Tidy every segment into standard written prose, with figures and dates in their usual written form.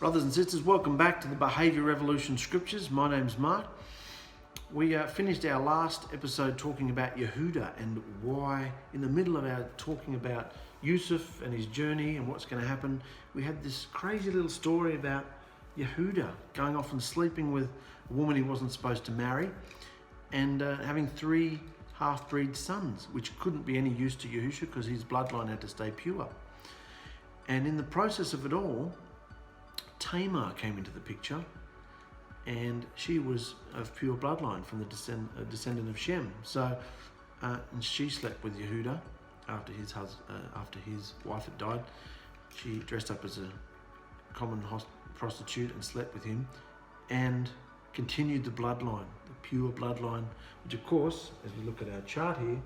Brothers and sisters, welcome back to the Behaviour Revolution Scriptures. My name's Mark. We finished our last episode talking about Yehuda and why, in the middle of our talking about Yusuf and his journey and what's going to happen, we had this crazy little story about Yehuda going off and sleeping with a woman he wasn't supposed to marry and having 3 half-breed sons, which couldn't be any use to Yahusha because his bloodline had to stay pure. And in the process of it all, Tamar came into the picture, and she was of pure bloodline from the descendant of Shem. So, and she slept with Yehuda after his wife had died. She dressed up as a common prostitute and slept with him, and continued the bloodline, the pure bloodline, which of course, as we look at our chart here,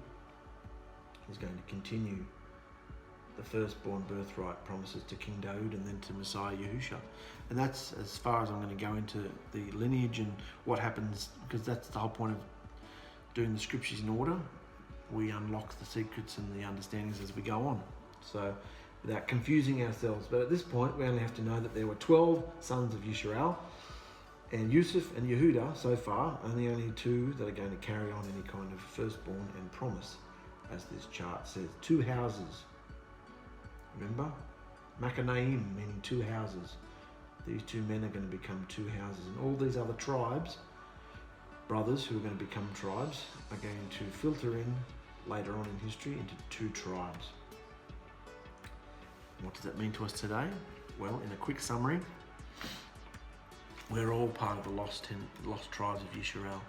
is going to continue the firstborn birthright promises to King David and then to Messiah Yahusha. And that's as far as I'm going to go into the lineage and what happens, because that's the whole point of doing the scriptures in order. We unlock the secrets and the understandings as we go on, so without confusing ourselves. But at this point, we only have to know that there were 12 sons of Yisrael, and Yusuf and Yehuda so far are the only 2 that are going to carry on any kind of firstborn and promise, as this chart says. 2 houses. Remember? Machanaim, meaning 2 houses. These 2 men are going to become 2 houses. And all these other tribes, brothers who are going to become tribes, are going to filter in later on in history into 2 tribes. What does that mean to us today? Well, in a quick summary, we're all part of the lost tribes of Yisrael.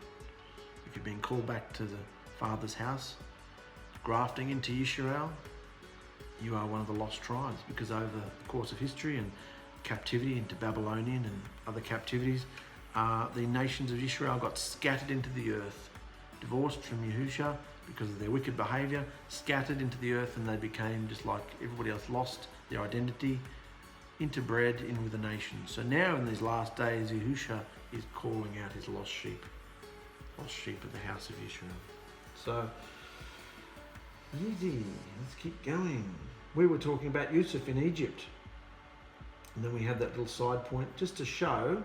If you've been called back to the Father's house, grafting into Yisrael, you are one of the lost tribes, because over the course of history and captivity into Babylonian and other captivities, the nations of Israel got scattered into the earth, divorced from Yahusha because of their wicked behaviour, scattered into the earth, and they became just like everybody else, lost their identity, interbred in with the nations. So now in these last days, Yahusha is calling out his lost sheep of the house of Israel. So, easy, let's keep going. We were talking about Yusuf in Egypt, and then we had that little side point just to show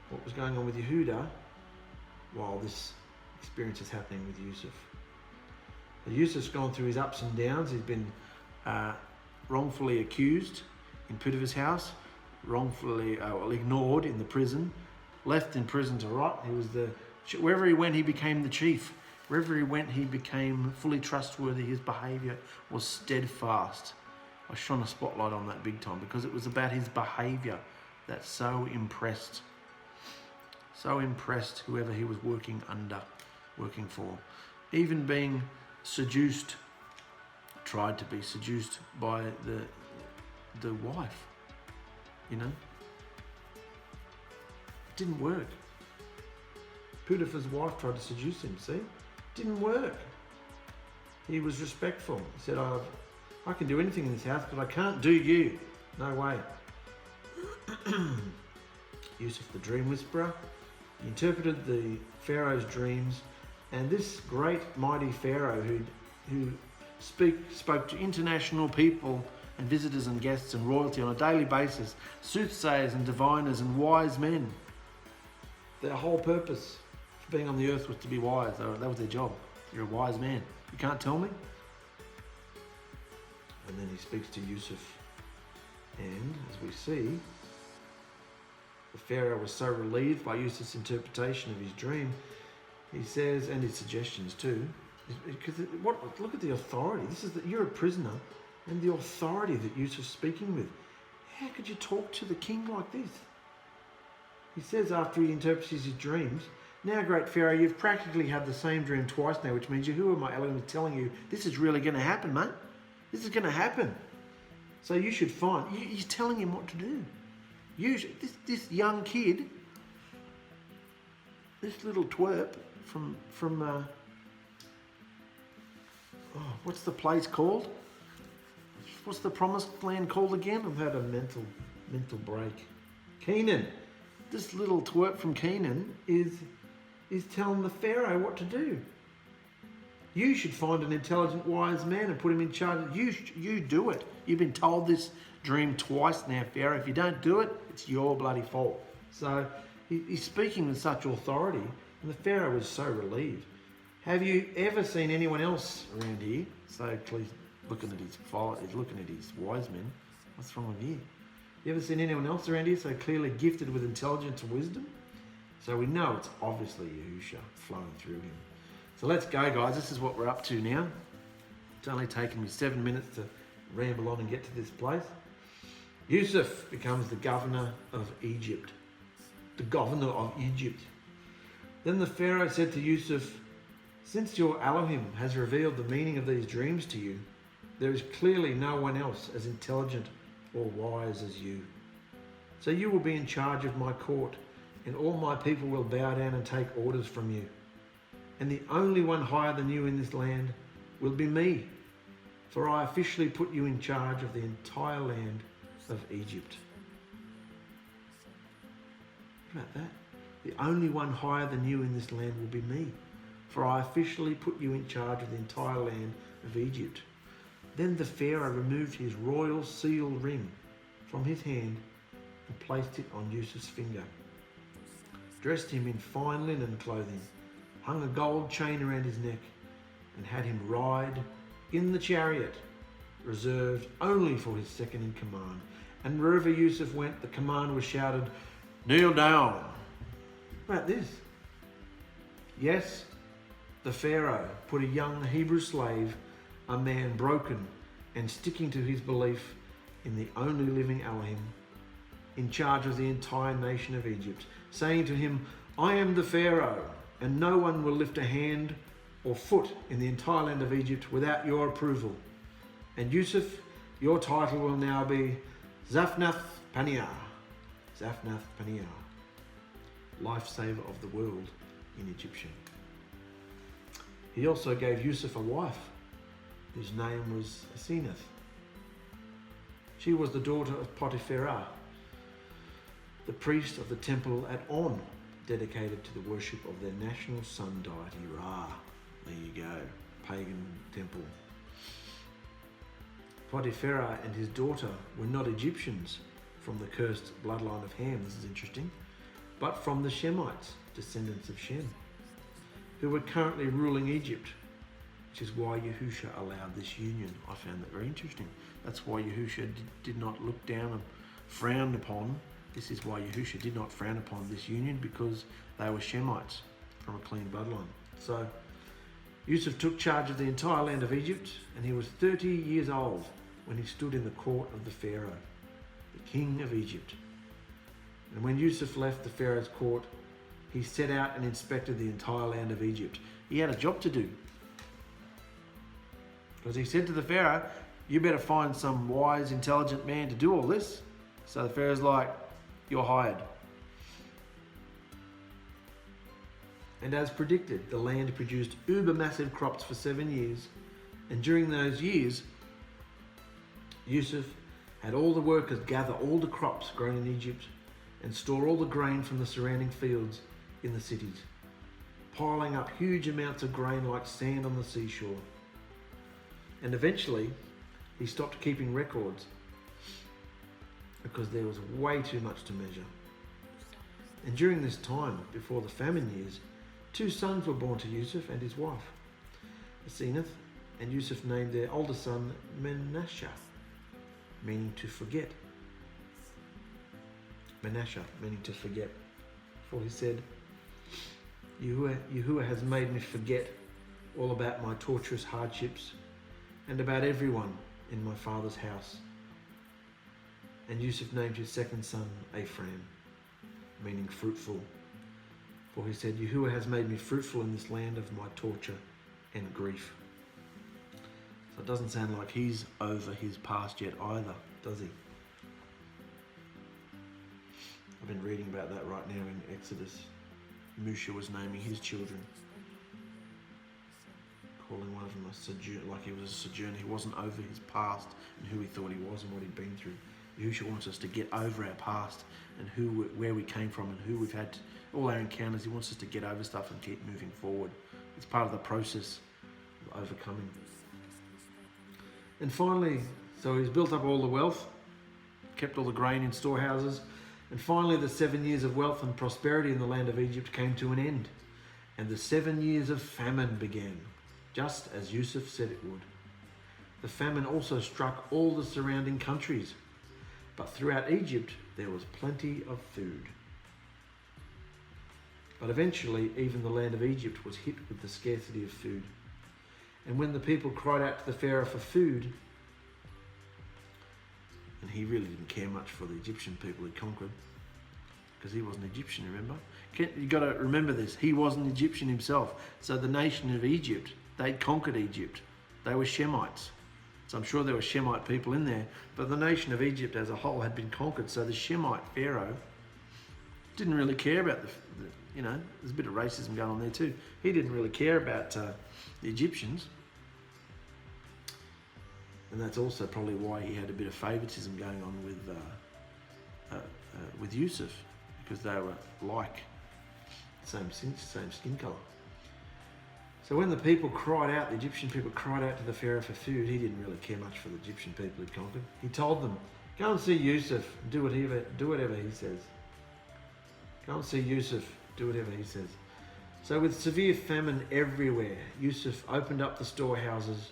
what was going on with Yehuda while this experience is happening with Yusuf. Yusuf's gone through his ups and downs. He's been wrongfully accused in Potiphar's house, wrongfully ignored in the prison, left in prison to rot. Wherever he went, he became the chief. Wherever he went, he became fully trustworthy. His behaviour was steadfast. I shone a spotlight on that big time, because it was about his behaviour that so impressed whoever he was working for. Even being seduced, tried to be seduced by the wife, It didn't work. Potiphar's wife tried to seduce him, see? Didn't work. He was respectful. He said, I can do anything in this house, but I can't do you. No way. Yusuf, the dream whisperer, he interpreted the Pharaoh's dreams, and this great mighty Pharaoh who spoke to international people and visitors and guests and royalty on a daily basis, soothsayers and diviners and wise men. Their whole purpose for being on the earth was to be wise. That was their job. You're a wise man. You can't tell me? And then he speaks to Yusuf. And as we see, the Pharaoh was so relieved by Yusuf's interpretation of his dream, he says, and his suggestions too, because look at the authority. This is that you're a prisoner, and the authority that Yusuf's speaking with. How could you talk to the king like this? He says after he interprets his dreams, now, great Pharaoh, you've practically had the same dream twice now, which means Yahuwah my Elohim is telling you this is really going to happen, mate. This is going to happen. So you should find. He's telling him what to do. This young kid, this little twerp from what's the place called? What's the promised land called again? I've had a mental break. Canaan. This little twerp from Canaan is telling the Pharaoh what to do. You should find an intelligent, wise man and put him in charge. You do it. You've been told this dream twice now, Pharaoh. If you don't do it, it's your bloody fault. So he's speaking with such authority, and the Pharaoh was so relieved. Have you ever seen anyone else around here? So he's looking at he's looking at his wise men. What's wrong with you? You ever seen anyone else around here so clearly gifted with intelligence and wisdom? So we know it's obviously Yahusha flowing through him. So let's go, guys. This is what we're up to now. It's only taken me 7 minutes to ramble on and get to this place. Yusuf becomes the governor of Egypt. The governor of Egypt. Then the Pharaoh said to Yusuf, "Since your Elohim has revealed the meaning of these dreams to you, there is clearly no one else as intelligent or wise as you. So you will be in charge of my court, and all my people will bow down and take orders from you. And the only one higher than you in this land will be me, for I officially put you in charge of the entire land of Egypt." What about that? The only one higher than you in this land will be me, for I officially put you in charge of the entire land of Egypt. Then the Pharaoh removed his royal seal ring from his hand and placed it on Yusuf's finger, dressed him in fine linen clothing, hung a gold chain around his neck, and had him ride in the chariot reserved only for his second in command. And wherever Yusuf went, the command was shouted, "Kneel down." What about this? Yes, the Pharaoh put a young Hebrew slave, a man broken and sticking to his belief in the only living Elohim, in charge of the entire nation of Egypt, saying to him, "I am the Pharaoh, and no one will lift a hand or foot in the entire land of Egypt without your approval. And Yusuf, your title will now be 𝗪𝗠𝗪𝗪, 𝗪𝗠𝗪𝗪, lifesaver of the world in Egyptian." He also gave Yusuf a wife, whose name was Asenath. She was the daughter of Potipharah, the priest of the temple at On, dedicated to the worship of their national sun deity Ra. There you go, pagan temple. Potipharah and his daughter were not Egyptians from the cursed bloodline of Ham, this is interesting, but from the Shemites, descendants of Shem, who were currently ruling Egypt, which is why Yahusha allowed this union. I found that very interesting. That's why Yahusha did not look down and frown upon. This is why Yahusha did not frown upon this union, because they were Shemites from a clean bloodline. So Yusuf took charge of the entire land of Egypt, and he was 30 years old when he stood in the court of the Pharaoh, the king of Egypt. And when Yusuf left the Pharaoh's court, he set out and inspected the entire land of Egypt. He had a job to do, because he said to the Pharaoh, "You better find some wise, intelligent man to do all this." So the Pharaoh's like, "You're hired." And as predicted, the land produced uber-massive crops for 7 years. And during those years, Yusuf had all the workers gather all the crops grown in Egypt and store all the grain from the surrounding fields in the cities, piling up huge amounts of grain like sand on the seashore. And eventually, he stopped keeping records because there was way too much to measure. And during this time, before the famine years, 2 sons were born to Yusuf and his wife, Asenath, and Yusuf named their older son Manasseh, meaning to forget. Manasseh, meaning to forget. For he said, Yahuwah has made me forget all about my torturous hardships and about everyone in my father's house. And Yusuf named his second son Ephraim, meaning fruitful. For he said, Yahuwah has made me fruitful in this land of my torture and grief. So it doesn't sound like he's over his past yet either, does he? I've been reading about that right now in Exodus. Moshe was naming his children, calling one of them a sojourner, like he was a sojourner. He wasn't over his past and who he thought he was and what he'd been through. Yahusha wants us to get over our past and where we came from and who we've had, all our encounters. He wants us to get over stuff and keep moving forward. It's part of the process of overcoming. And finally, so he's built up all the wealth kept all the grain in storehouses. And finally, the 7 years of wealth and prosperity in the land of Egypt came to an end. And the 7 years of famine began, just as Yusuf said it would. The famine also struck all the surrounding countries. But throughout Egypt, there was plenty of food. But eventually, even the land of Egypt was hit with the scarcity of food. And when the people cried out to the Pharaoh for food, and he really didn't care much for the Egyptian people he conquered, because he wasn't Egyptian, remember? You've got to remember this. He wasn't Egyptian himself. So the nation of Egypt, they'd conquered Egypt. They were Shemites. So I'm sure there were Shemite people in there, but the nation of Egypt as a whole had been conquered. So the Shemite Pharaoh didn't really care about there's a bit of racism going on there too. He didn't really care about the Egyptians. And that's also probably why he had a bit of favoritism going on with Yusuf, because they were like same skin colour. So when the people cried out, the Egyptian people cried out to the Pharaoh for food, he didn't really care much for the Egyptian people he'd conquered. He told them, go and see Yusuf, do whatever he says. Go and see Yusuf, do whatever he says. So with severe famine everywhere, Yusuf opened up the storehouses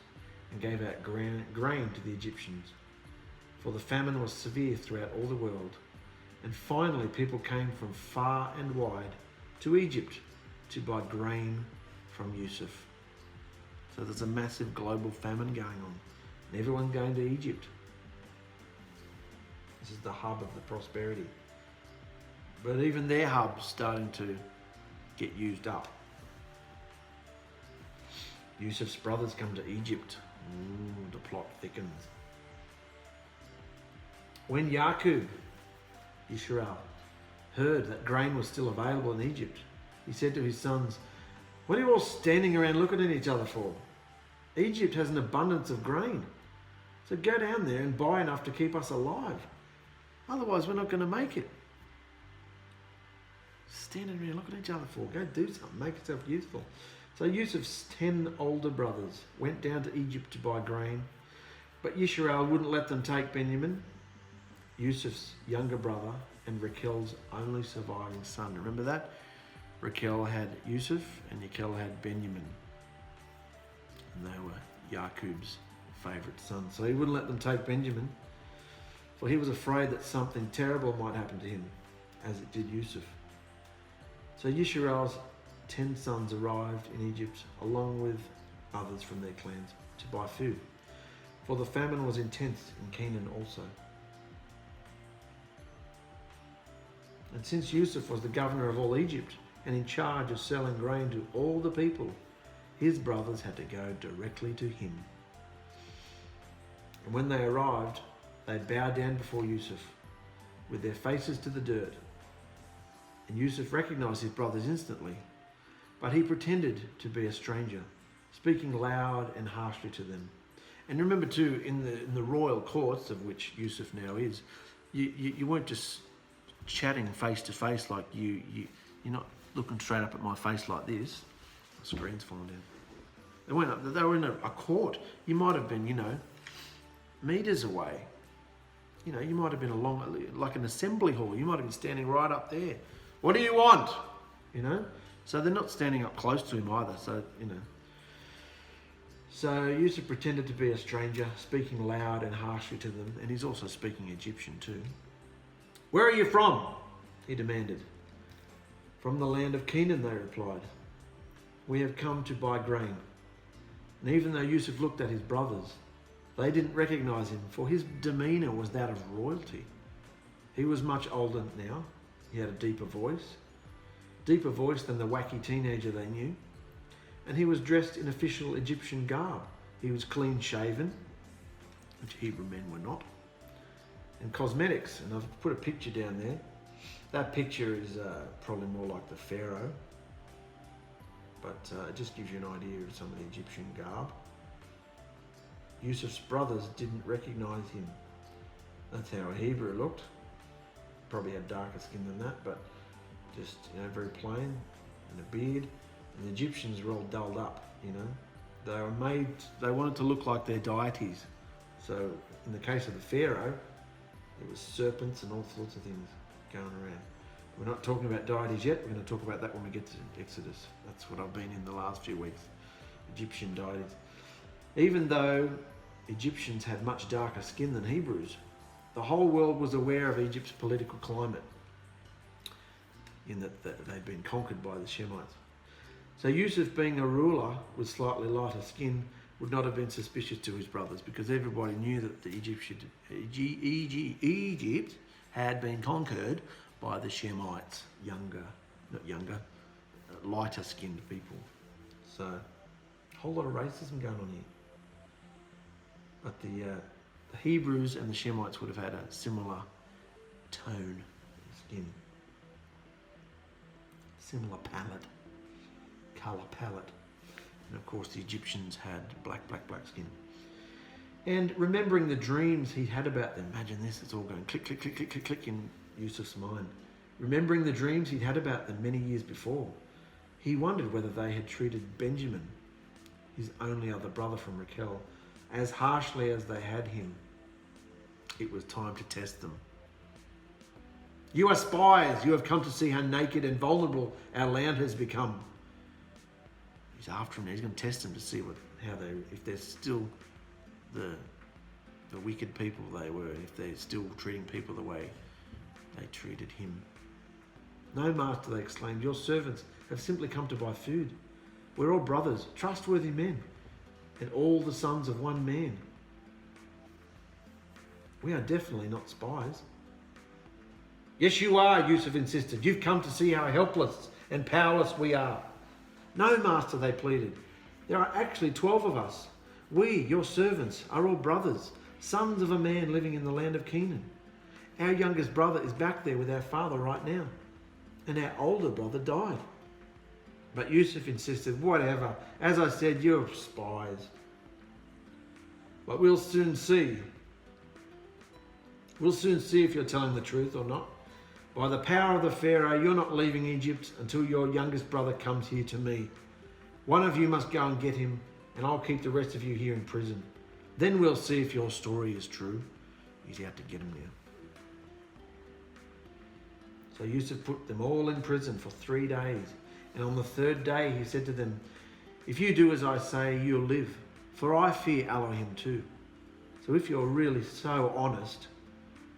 and gave out grain to the Egyptians. For the famine was severe throughout all the world. And finally people came from far and wide to Egypt to buy grain from Yusuf. So there's a massive global famine going on. And everyone's going to Egypt. This is the hub of the prosperity. But even their hub's starting to get used up. Yusuf's brothers come to Egypt. The plot thickens. When Yisrael, heard that grain was still available in Egypt, he said to his sons, what are you all standing around looking at each other for? Egypt has an abundance of grain. So go down there and buy enough to keep us alive. Otherwise, we're not going to make it. Standing around looking at each other for. Go do something. Make yourself useful. So Yusuf's 10 older brothers went down to Egypt to buy grain, but Yisrael wouldn't let them take Benjamin, Yusuf's younger brother, and Rachel's only surviving son. Remember that? Rachel had Yusuf and Rachel had Benjamin. And they were Yaqub's favourite sons. So he wouldn't let them take Benjamin, for he was afraid that something terrible might happen to him, as it did Yusuf. So Yisrael's 10 sons arrived in Egypt, along with others from their clans, to buy food. For the famine was intense in Canaan also. And since Yusuf was the governor of all Egypt and in charge of selling grain to all the people, his brothers had to go directly to him. And when they arrived, they bowed down before Yusuf with their faces to the dirt. And Yusuf recognized his brothers instantly, but he pretended to be a stranger, speaking loud and harshly to them. And remember too, in the royal courts, of which Yusuf now is, you weren't just chatting face to face like you're not looking straight up at my face like this. The screen's falling down. They were in a court. You might have been, meters away. You might have been along, like an assembly hall. You might have been standing right up there. What do you want? So they're not standing up close to him either. So Yusuf pretended to be a stranger, speaking loud and harshly to them, and he's also speaking Egyptian too. Where are you from? He demanded. From the land of Canaan, they replied. We have come to buy grain. And even though Yusuf looked at his brothers, they didn't recognize him, for his demeanor was that of royalty. He was much older now. He had a deeper voice than the wacky teenager they knew. And he was dressed in official Egyptian garb. He was clean shaven, which Hebrew men were not. And cosmetics, and I've put a picture down there. That picture is probably more like the Pharaoh, but it just gives you an idea of some of the Egyptian garb. Yusuf's brothers didn't recognize him. That's how a Hebrew looked. Probably had darker skin than that, but just very plain, and a beard. And the Egyptians were all dulled up. They wanted to look like their deities. So in the case of the Pharaoh, There was serpents and all sorts of things going around. We're not talking about deities yet. We're going to talk about that when we get to Exodus. That's what I've been in the last few weeks. Egyptian deities. Even though Egyptians had much darker skin than Hebrews, the whole world was aware of Egypt's political climate, in that they'd been conquered by the Shemites. So Yusuf, being a ruler with slightly lighter skin, would not have been suspicious to his brothers, because everybody knew that the Egypt had been conquered by the Shemites, lighter skinned people. So a whole lot of racism going on here. But the Hebrews and the Shemites would have had a similar tone of skin, similar colour palette. And of course the Egyptians had black skin. And remembering the dreams he had about them, imagine this, it's all going click, click, click, click, click, click in Yusuf's mind. Remembering the dreams he'd had about them many years before, he wondered whether they had treated Benjamin, his only other brother from Rachel, as harshly as they had him. It was time to test them. "You are spies. You have come to see how naked and vulnerable our land has become." He's after them. He's going to test them to see if they're still the wicked people they were, if they're still treating people the way they treated him. "No, master," they exclaimed, "your servants have simply come to buy food. We're all brothers, trustworthy men, and all the sons of one man. We are definitely not spies." "Yes, you are," Yusuf insisted. "You've come to see how helpless and powerless we are." "No, master," they pleaded. "There are actually 12 of us. We, your servants, are all brothers, sons of a man living in the land of Canaan. Our youngest brother is back there with our father right now, and our older brother died." But Yusuf insisted, "Whatever. As I said, you're spies. But we'll soon see. We'll soon see if you're telling the truth or not. By the power of the Pharaoh, you're not leaving Egypt until your youngest brother comes here to me. One of you must go and get him, and I'll keep the rest of you here in prison. Then we'll see if your story is true." He's out to get him now. So Yusuf put them all in prison for 3 days. And on the 3rd day he said to them, "If you do as I say, you'll live, for I fear Elohim too. So if you're really so honest,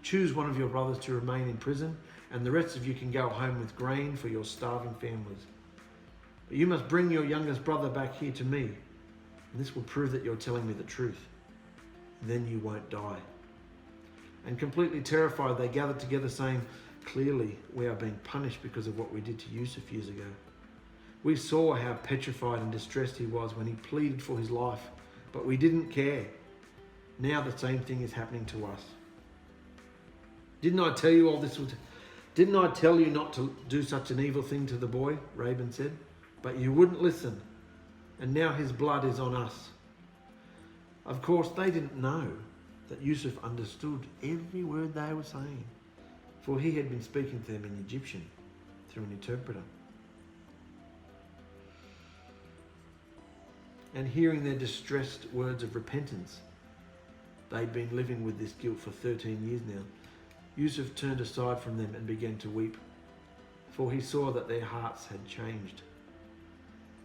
choose one of your brothers to remain in prison, and the rest of you can go home with grain for your starving families. But you must bring your youngest brother back here to me, and this will prove that you're telling me the truth. Then you won't die." And completely terrified, they gathered together, saying, "Clearly we are being punished because of what we did to Yusuf years ago. We saw how petrified and distressed he was when he pleaded for his life, but we didn't care. Now the same thing is happening to us. Didn't I tell you not to do such an evil thing to the boy?" Reuben said. "But you wouldn't listen, and now his blood is on us." Of course, they didn't know that Yusuf understood every word they were saying, for he had been speaking to them in Egyptian through an interpreter. And hearing their distressed words of repentance, they'd been living with this guilt for 13 years now, Yusuf turned aside from them and began to weep, for he saw that their hearts had changed.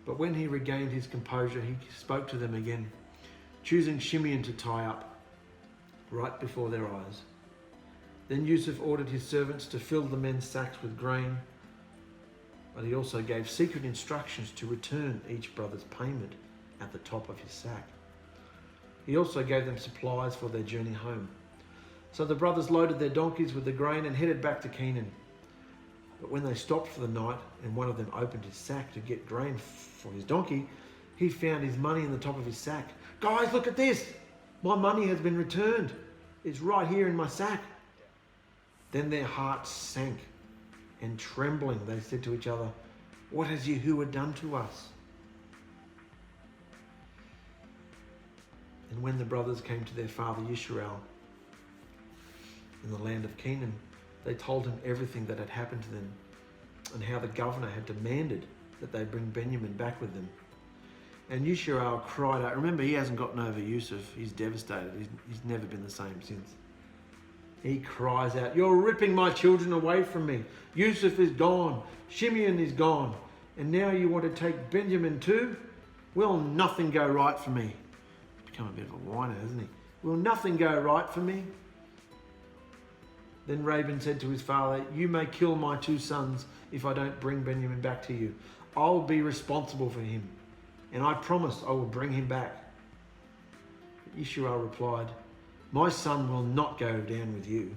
But when he regained his composure, he spoke to them again, choosing Shimeon to tie up right before their eyes. Then Yusuf ordered his servants to fill the men's sacks with grain, but he also gave secret instructions to return each brother's payment at the top of his sack. He also gave them supplies for their journey home. So the brothers loaded their donkeys with the grain and headed back to Canaan. But when they stopped for the night and one of them opened his sack to get grain for his donkey, he found his money in the top of his sack. "Guys, look at this! My money has been returned. It's right here in my sack." Then their hearts sank, and trembling they said to each other, "What has Yahuwah done to us?" And when the brothers came to their father Yisrael in the land of Canaan, they told him everything that had happened to them, and how the governor had demanded that they bring Benjamin back with them. And Yisrael cried out. Remember, he hasn't gotten over Yusuf. He's devastated. He's never been the same since. He cries out, "You're ripping my children away from me. Yusuf is gone. Shimeon is gone. And now you want to take Benjamin too? Will nothing go right for me?" He's become a bit of a whiner, hasn't he? Will nothing go right for me? Then Reuben said to his father, "You may kill my 2 sons if I don't bring Benjamin back to you. I'll be responsible for him, and I promise I will bring him back." But Yisrael replied, "My son will not go down with you.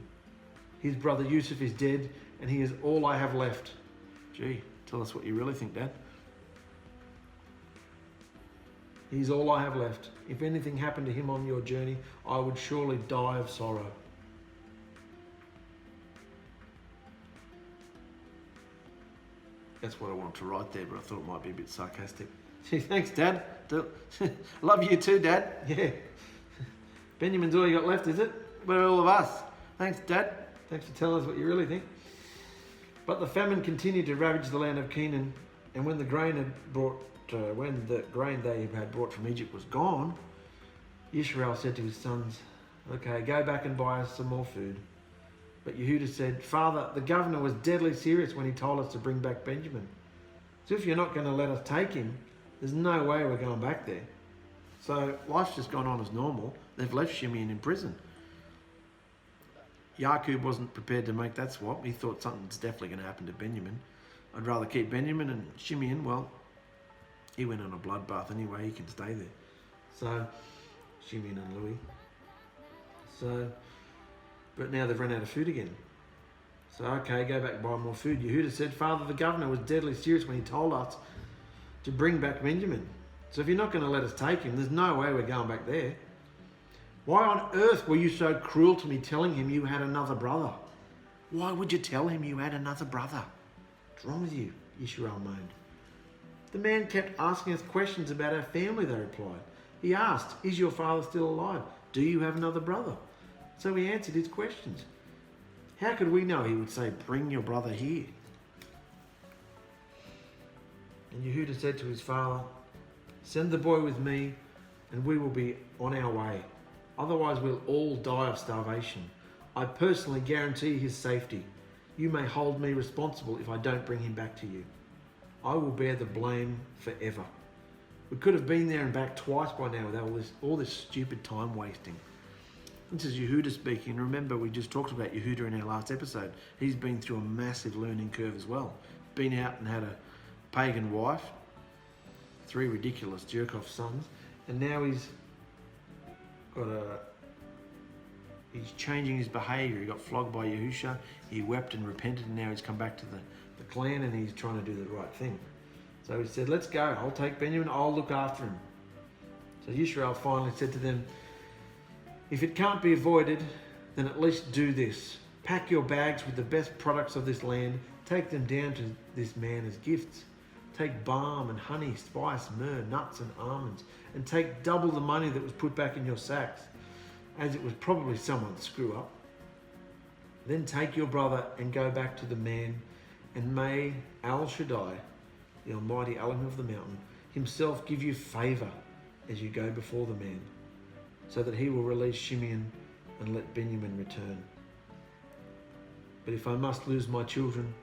His brother Yusuf is dead, and he is all I have left." Gee, tell us what you really think, Dad. "He's all I have left. If anything happened to him on your journey, I would surely die of sorrow." That's what I wanted to write there, but I thought it might be a bit sarcastic. Gee, thanks, Dad. Love you too, Dad. Yeah. Benjamin's all you got left, is it? We're all of us. Thanks, Dad. Thanks for telling us what you really think. But the famine continued to ravage the land of Canaan, and when the grain they had brought from Egypt was gone, Yisrael said to his sons, "Okay, go back and buy us some more food." But Yehuda said, "Father, the governor was deadly serious when he told us to bring back Benjamin. So if you're not going to let us take him, there's no way we're going back there." So life's just gone on as normal. They've left Shimeon in prison. Yaakov wasn't prepared to make that swap. He thought something's definitely going to happen to Benjamin. I'd rather keep Benjamin, and Shimeon, well, he went on a bloodbath anyway. He can stay there. So Shimeon and Louis. But now they've run out of food again. So, okay, go back and buy more food. Yehuda said, "Father, the governor was deadly serious when he told us to bring back Benjamin. So if you're not going to let us take him, there's no way we're going back there. Why on earth were you so cruel to me telling him you had another brother? Why would you tell him you had another brother? What's wrong with you?" Yisrael moaned. "The man kept asking us questions about our family," they replied. "He asked, 'Is your father still alive? Do you have another brother?' So we answered his questions. How could we know he would say, 'Bring your brother here'?" And Yehuda said to his father, "Send the boy with me, and we will be on our way. Otherwise we'll all die of starvation. I personally guarantee his safety. You may hold me responsible if I don't bring him back to you. I will bear the blame forever." We could have been there and back twice by now without all this stupid time wasting. This is Yehuda speaking. Remember, we just talked about Yehuda in our last episode. He's been through a massive learning curve as well. Been out and had a pagan wife, 3 ridiculous jerk-off sons, and now he's changing his behaviour. He got flogged by Yahusha, he wept and repented, and now he's come back to the clan and he's trying to do the right thing. So he said, "Let's go. I'll take Benjamin. I'll look after him." So Yisrael finally said to them, "If it can't be avoided, then at least do this. Pack your bags with the best products of this land. Take them down to this man as gifts. Take balm and honey, spice, myrrh, nuts and almonds, and take double the money that was put back in your sacks, as it was probably someone's screw up. Then take your brother and go back to the man, and may 𝚑𝕖𝕙𝕒𝕗, the almighty Elohim of the mountain, himself give you favour as you go before the man, so that he will release Shimeon and let Benjamin return. But if I must lose my children,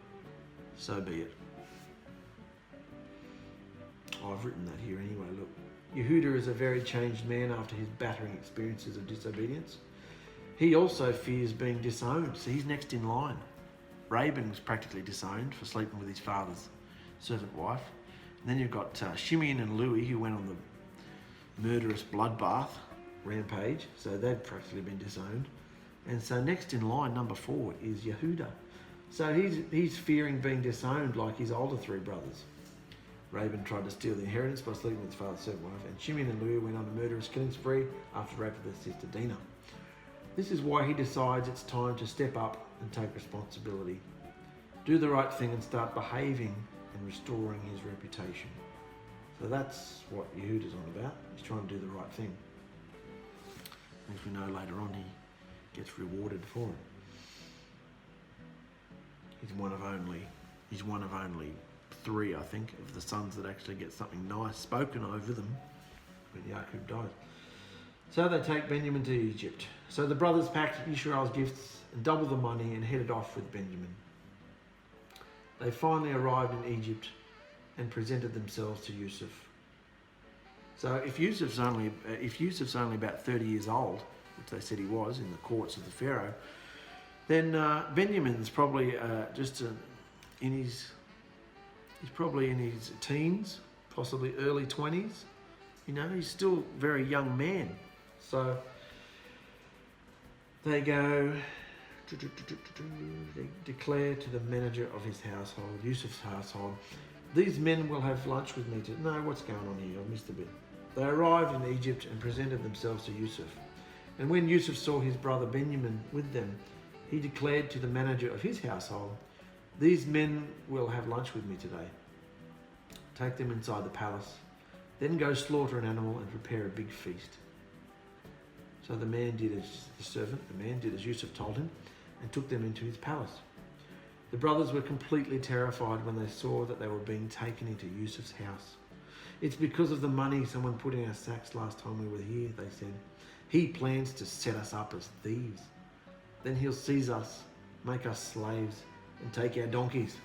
so be it." Oh, I've written that here anyway, look. Yehuda is a very changed man after his battering experiences of disobedience. He also fears being disowned, so he's next in line. Reuben was practically disowned for sleeping with his father's servant wife. And then you've got Shimeon and Louis, who went on the murderous bloodbath rampage, so they've practically been disowned. And so next in line, number 4, is Yehuda. So he's fearing being disowned like his older 3 brothers. Reuben tried to steal the inheritance by sleeping with his father's servant wife, and Shimeon and Louis went on a murderous killing spree after rape of their sister Dinah. This is why he decides it's time to step up and take responsibility. Do the right thing and start behaving and restoring his reputation. So that's what Yehuda's on about. He's trying to do the right thing. As we know later on, he gets rewarded for it. He's one of only 3, I think, of the sons that actually get something nice spoken over them when Yaakov dies. So they take Benjamin to Egypt. So the brothers packed Israel's gifts and doubled the money and headed off with Benjamin. They finally arrived in Egypt and presented themselves to Yusuf. So if Yusuf's only about 30 years old, which they said he was in the courts of the Pharaoh, then Benjamin's probably he's probably in his teens, possibly early 20s. You know, he's still a very young man. So they go, they declare to the manager of his household, Yusuf's household, "These men will have lunch with me to..." No, what's going on here? I've missed a bit. They arrived in Egypt and presented themselves to Yusuf. And when Yusuf saw his brother Benjamin with them, he declared to the manager of his household, "These men will have lunch with me today. Take them inside the palace. Then go slaughter an animal and prepare a big feast." So the man did as Yusuf told him and took them into his palace. The brothers were completely terrified when they saw that they were being taken into Yusuf's house. "It's because of the money someone put in our sacks last time we were here," they said. "He plans to set us up as thieves. Then he'll seize us, make us slaves, and take our donkeys."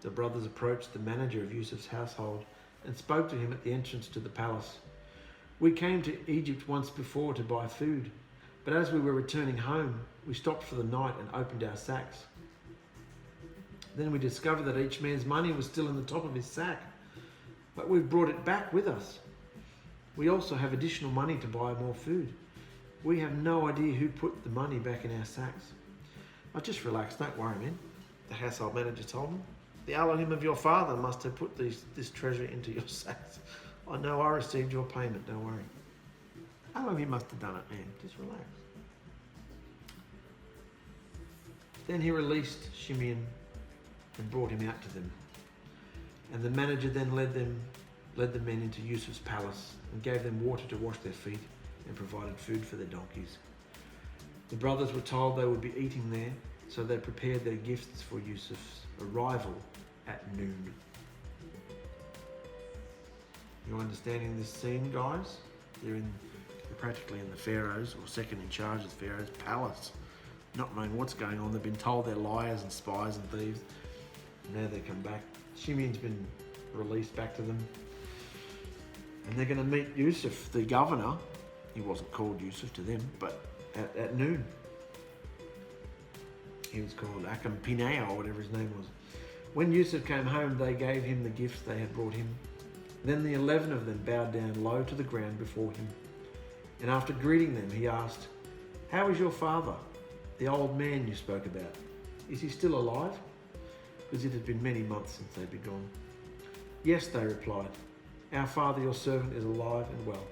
The brothers approached the manager of Yusuf's household and spoke to him at the entrance to the palace. "We came to Egypt once before to buy food, but as we were returning home, we stopped for the night and opened our sacks. Then we discovered that each man's money was still in the top of his sack, but we've brought it back with us. We also have additional money to buy more food. We have no idea who put the money back in our sacks." "Oh, just relax, don't worry, man," the household manager told him. "The Elohim of your father must have put this treasure into your sacks. I know I received your payment, don't worry." Elohim must have done it, man. Just relax. Then he released Shimeon and brought him out to them. And the manager then led the men into Yusuf's palace and gave them water to wash their feet and provided food for their donkeys. The brothers were told they would be eating there, so they prepared their gifts for Yusuf's arrival at noon. You understanding this scene, guys? They're practically in the Pharaoh's, or second in charge of the Pharaoh's palace, not knowing what's going on. They've been told they're liars and spies and thieves. Now they come back. Shimeon's been released back to them. And they're going to meet Yusuf, the governor. He wasn't called Yusuf to them, but at noon. He was called 𝔹𝕙𝗒𝕗, or whatever his name was. When Yusuf came home, they gave him the gifts they had brought him. Then the 11 of them bowed down low to the ground before him. And after greeting them, he asked, "How is your father, the old man you spoke about? Is he still alive?" Because it had been many months since they'd been gone. "Yes," they replied, "our father, your servant, is alive and well."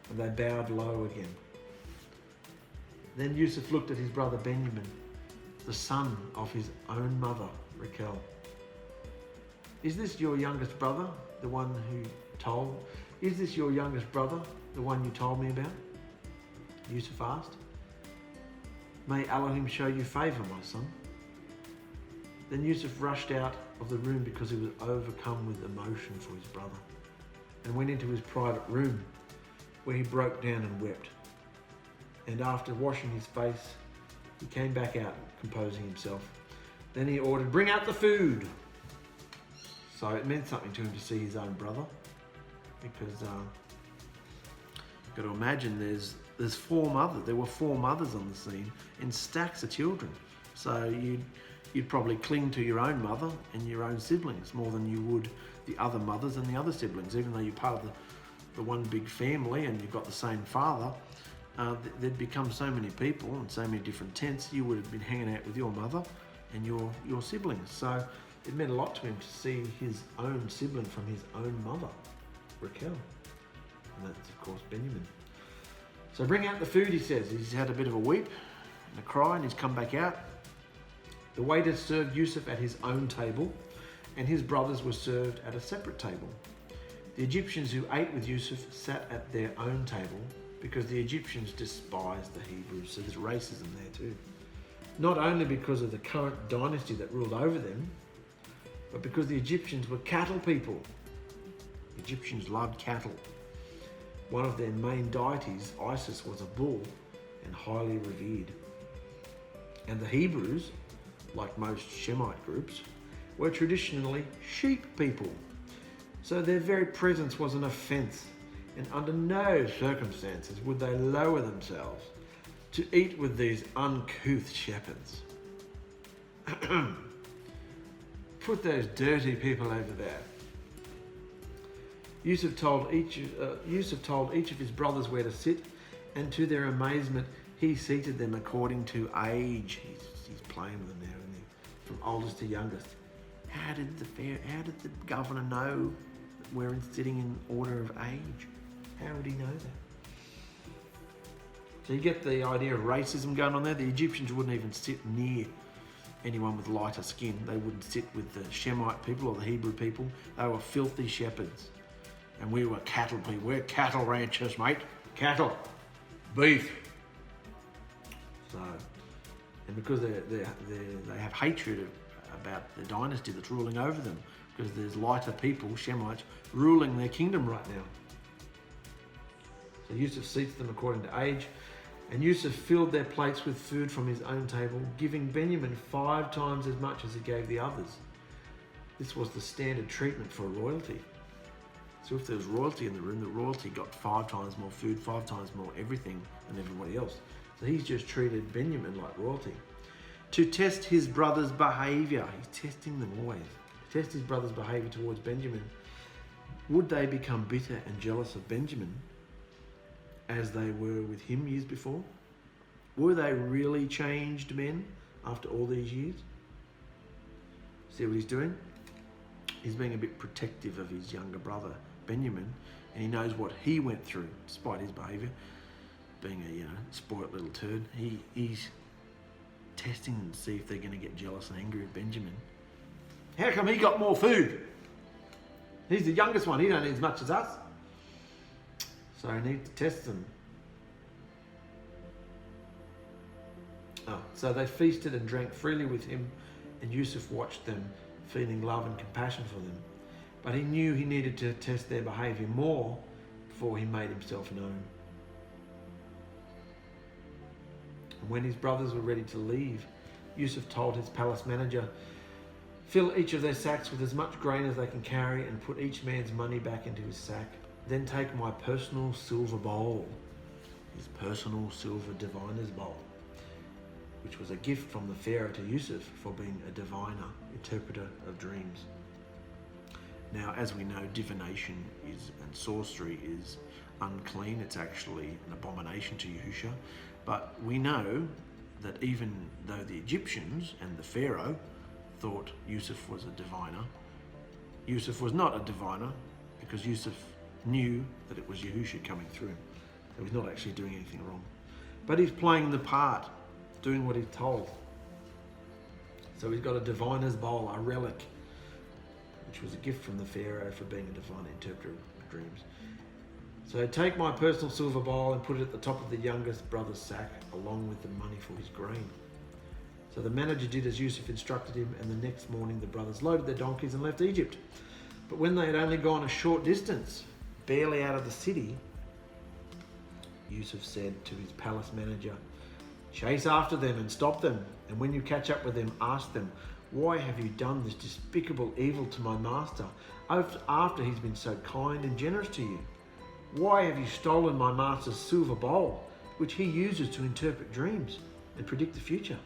And they bowed low again. Then Yusuf looked at his brother Benjamin, the son of his own mother, Rachel. Is this your youngest brother, the one you told me about?" Yusuf asked. "May Elohim show you favor, my son." Then Yusuf rushed out of the room because he was overcome with emotion for his brother, and went into his private room, where he broke down and wept. And after washing his face, he came back out, composing himself. Then he ordered, "Bring out the food." So it meant something to him to see his own brother, because you've got to imagine there were four mothers on the scene and stacks of children. So you'd probably cling to your own mother and your own siblings more than you would the other mothers and the other siblings, even though you're part of the one big family and you've got the same father. There'd become so many people and so many different tents. You would have been hanging out with your mother and your siblings. So it meant a lot to him to see his own sibling from his own mother, Rachel. And that's, of course, Benjamin. So bring out the food, he says. He's had a bit of a weep and a cry, and he's come back out. The waiters served Yusuf at his own table, and his brothers were served at a separate table. The Egyptians who ate with Yusuf sat at their own table, because the Egyptians despised the Hebrews. So there's racism there too. Not only because of the current dynasty that ruled over them, but because the Egyptians were cattle people. The Egyptians loved cattle. One of their main deities, Isis, was a bull and highly revered. And the Hebrews, like most Shemite groups, were traditionally sheep people. So their very presence was an offence, and under no circumstances would they lower themselves to eat with these uncouth shepherds. Put those dirty people over there. Yusuf told each of his brothers where to sit, and to their amazement, he seated them according to age. He's playing with them now, isn't he? From oldest to youngest. How did the governor know that we're sitting in order of age? How would he know that? So you get the idea of racism going on there. The Egyptians wouldn't even sit near anyone with lighter skin. They wouldn't sit with the Shemite people or the Hebrew people. They were filthy shepherds. And we were cattle people. We're cattle ranchers, mate. Cattle. Beef. So, and because they have hatred about the dynasty that's ruling over them, because there's lighter people, Shemites, ruling their kingdom right now. So Yusuf seats them according to age, and Yusuf filled their plates with food from his own table, giving Benjamin 5 times as much as he gave the others. This was the standard treatment for royalty. So if there was royalty in the room, the royalty got 5 times more food, 5 times more everything than everybody else. So he's just treated Benjamin like royalty. To test his brother's behaviour. He's testing them always. Test his brother's behaviour towards Benjamin. Would they become bitter and jealous of Benjamin as they were with him years before? Were they really changed men after all these years? See what he's doing? He's being a bit protective of his younger brother, Benjamin, and he knows what he went through, despite his behaviour, being a spoilt little turd. He's testing them to see if they're going to get jealous and angry at Benjamin. How come he got more food? He's the youngest one. He don't need as much as us. So I need to test them. So they feasted and drank freely with him, and Yusuf watched them, feeling love and compassion for them. But he knew he needed to test their behaviour more before he made himself known. And when his brothers were ready to leave, Yusuf told his palace manager, "Fill each of their sacks with as much grain as they can carry and put each man's money back into his sack. Then take my personal silver bowl," his personal silver diviner's bowl, which was a gift from the Pharaoh to Yusuf for being a diviner, interpreter of dreams. Now, as we know, divination and sorcery is unclean. It's actually an abomination to Yahusha. But we know that even though the Egyptians and the Pharaoh thought Yusuf was a diviner, Yusuf was not a diviner, because Yusuf knew that it was Yahusha coming through. So he's not actually doing anything wrong. But he's playing the part, doing what he's told. So he's got a diviner's bowl, a relic, which was a gift from the Pharaoh for being a divine interpreter of dreams. So take my personal silver bowl and put it at the top of the youngest brother's sack, along with the money for his grain. So the manager did as Yusuf instructed him, and the next morning the brothers loaded their donkeys and left Egypt. But when they had only gone a short distance, barely out of the city, Yusuf said to his palace manager, "Chase after them and stop them, and when you catch up with them, ask them, 'Why have you done this despicable evil to my master after he's been so kind and generous to you? Why have you stolen my master's silver bowl, which he uses to interpret dreams and predict the future?'"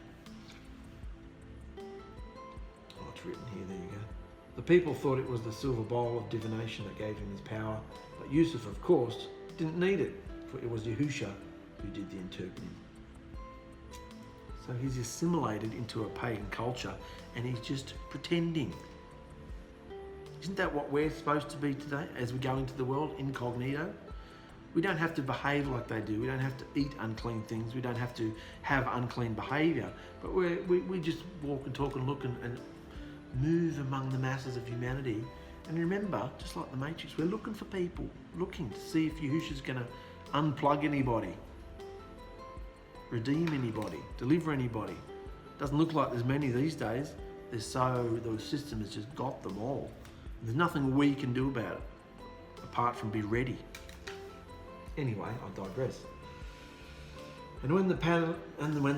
Oh, it's written here, there you go. The people thought it was the silver bowl of divination that gave him his power, but Yusuf, of course, didn't need it, for it was Yahusha who did the interpreting. So he's assimilated into a pagan culture, and he's just pretending. Isn't that what we're supposed to be today as we go into the world, incognito? We don't have to behave like they do. We don't have to eat unclean things. We don't have to have unclean behaviour. But we just walk and talk and look and move among the masses of humanity. And remember, just like the Matrix, we're looking for people, looking to see if Yahusha's going to unplug anybody, redeem anybody, deliver anybody. Doesn't look like there's many these days. The system has just got them all. There's nothing we can do about it, apart from be ready. Anyway, I digress. And when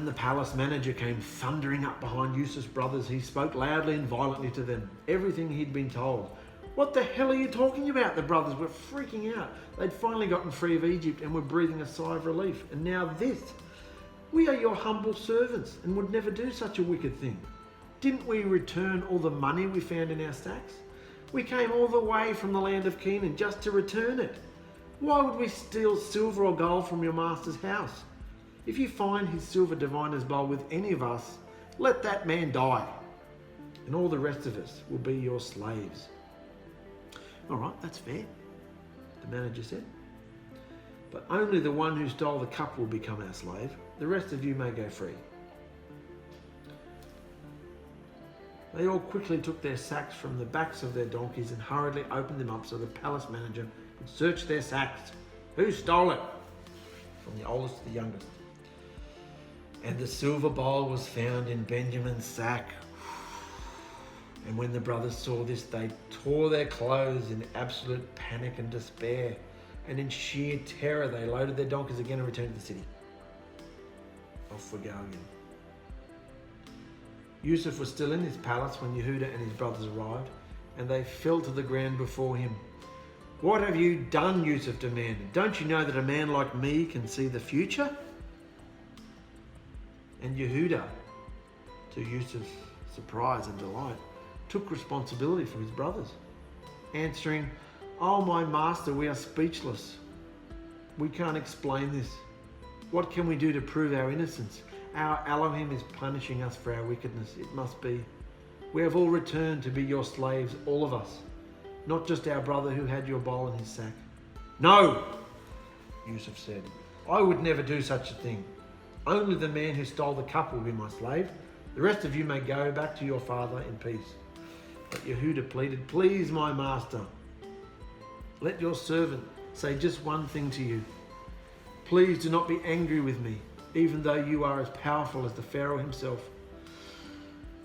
the palace manager came thundering up behind Yusuf's brothers, he spoke loudly and violently to them, everything he'd been told. What the hell are you talking about? The brothers were freaking out. They'd finally gotten free of Egypt and were breathing a sigh of relief. And now this. We are your humble servants and would never do such a wicked thing. Didn't we return all the money we found in our sacks? We came all the way from the land of Canaan just to return it. Why would we steal silver or gold from your master's house? If you find his silver diviner's bowl with any of us, let that man die, and all the rest of us will be your slaves. All right, that's fair, the manager said. But only the one who stole the cup will become our slave. The rest of you may go free. They all quickly took their sacks from the backs of their donkeys and hurriedly opened them up so the palace manager could search their sacks. Who stole it? From the oldest to the youngest. And the silver bowl was found in Benjamin's sack. And when the brothers saw this, they tore their clothes in absolute panic and despair. And in sheer terror, they loaded their donkeys again and returned to the city. Off we go again. Yusuf was still in his palace when Yehuda and his brothers arrived, and they fell to the ground before him. What have you done? Yusuf demanded. Don't you know that a man like me can see the future? And Yehuda, to Yusuf's surprise and delight, took responsibility for his brothers, answering, Oh, my master, we are speechless. We can't explain this. What can we do to prove our innocence? Our Elohim is punishing us for our wickedness. It must be. We have all returned to be your slaves, all of us, not just our brother who had your bowl in his sack. No, Yusuf said. I would never do such a thing. Only the man who stole the cup will be my slave. The rest of you may go back to your father in peace. But Yehuda pleaded, Please, my master, let your servant say just one thing to you. Please do not be angry with me, even though you are as powerful as the Pharaoh himself.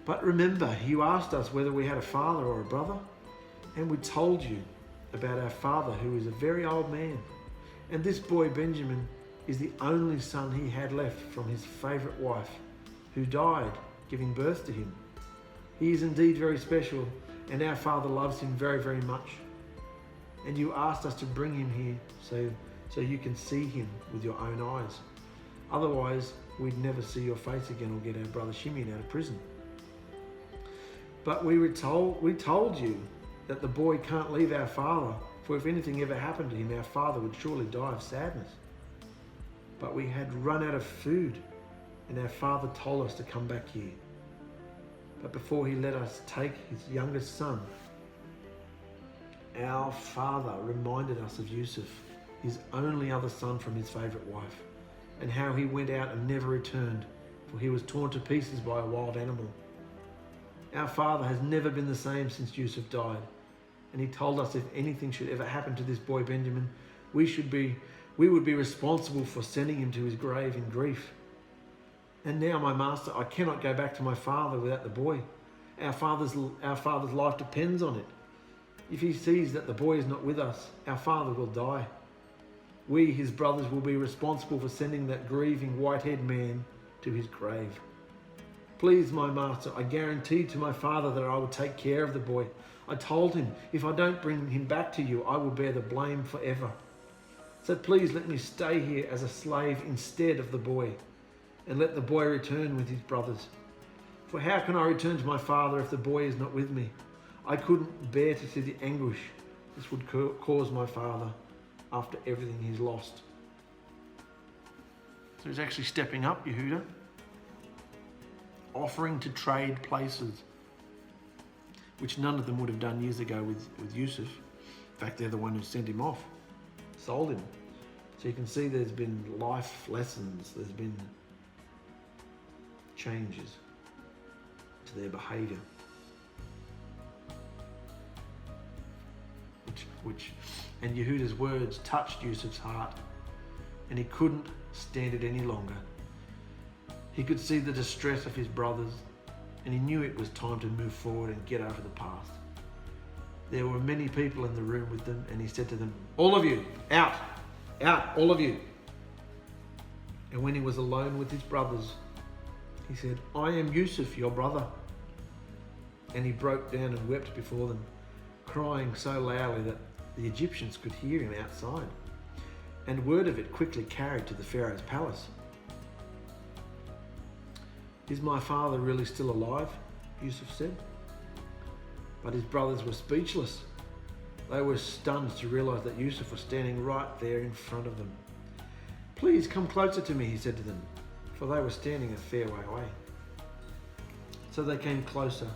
But remember, you asked us whether we had a father or a brother, and we told you about our father, who is a very old man. And this boy Benjamin is the only son he had left from his favourite wife, who died giving birth to him. He is indeed very special, and our father loves him very, very much. And you asked us to bring him here so you can see him with your own eyes. Otherwise, we'd never see your face again or get our brother Shimon out of prison. But we told you that the boy can't leave our father, for if anything ever happened to him, our father would surely die of sadness. But we had run out of food, and our father told us to come back here. But before he let us take his youngest son, our father reminded us of Yusuf, his only other son from his favourite wife, and how he went out and never returned, for he was torn to pieces by a wild animal. Our father has never been the same since Yusuf died, and he told us if anything should ever happen to this boy Benjamin, we would be responsible for sending him to his grave in grief. And now, my master, I cannot go back to my father without the boy. Our father's life depends on it. If he sees that the boy is not with us, our father will die. We, his brothers, will be responsible for sending that grieving white-haired man to his grave. Please, my master, I guaranteed to my father that I would take care of the boy. I told him, if I don't bring him back to you, I will bear the blame forever. So please let me stay here as a slave instead of the boy, and let the boy return with his brothers. For how can I return to my father if the boy is not with me? I couldn't bear to see the anguish this would cause my father after everything he's lost. So he's actually stepping up, Yehuda, offering to trade places, which none of them would have done years ago with Yusuf. In fact, they're the one who sent him off, sold him. So you can see there's been life lessons, there's been changes to their behaviour. And Yehuda's words touched Yusuf's heart, and he couldn't stand it any longer. He could see the distress of his brothers, and he knew it was time to move forward and get over the past. There were many people in the room with them, and he said to them, All of you, out! Out, all of you. And when he was alone with his brothers, he said, I am Yusuf, your brother. And he broke down and wept before them, crying so loudly that the Egyptians could hear him outside. And word of it quickly carried to the Pharaoh's palace. Is my father really still alive? Yusuf said. But his brothers were speechless. They were stunned to realize that Yusuf was standing right there in front of them. Please come closer to me, he said to them, for they were standing a fair way away. So they came closer,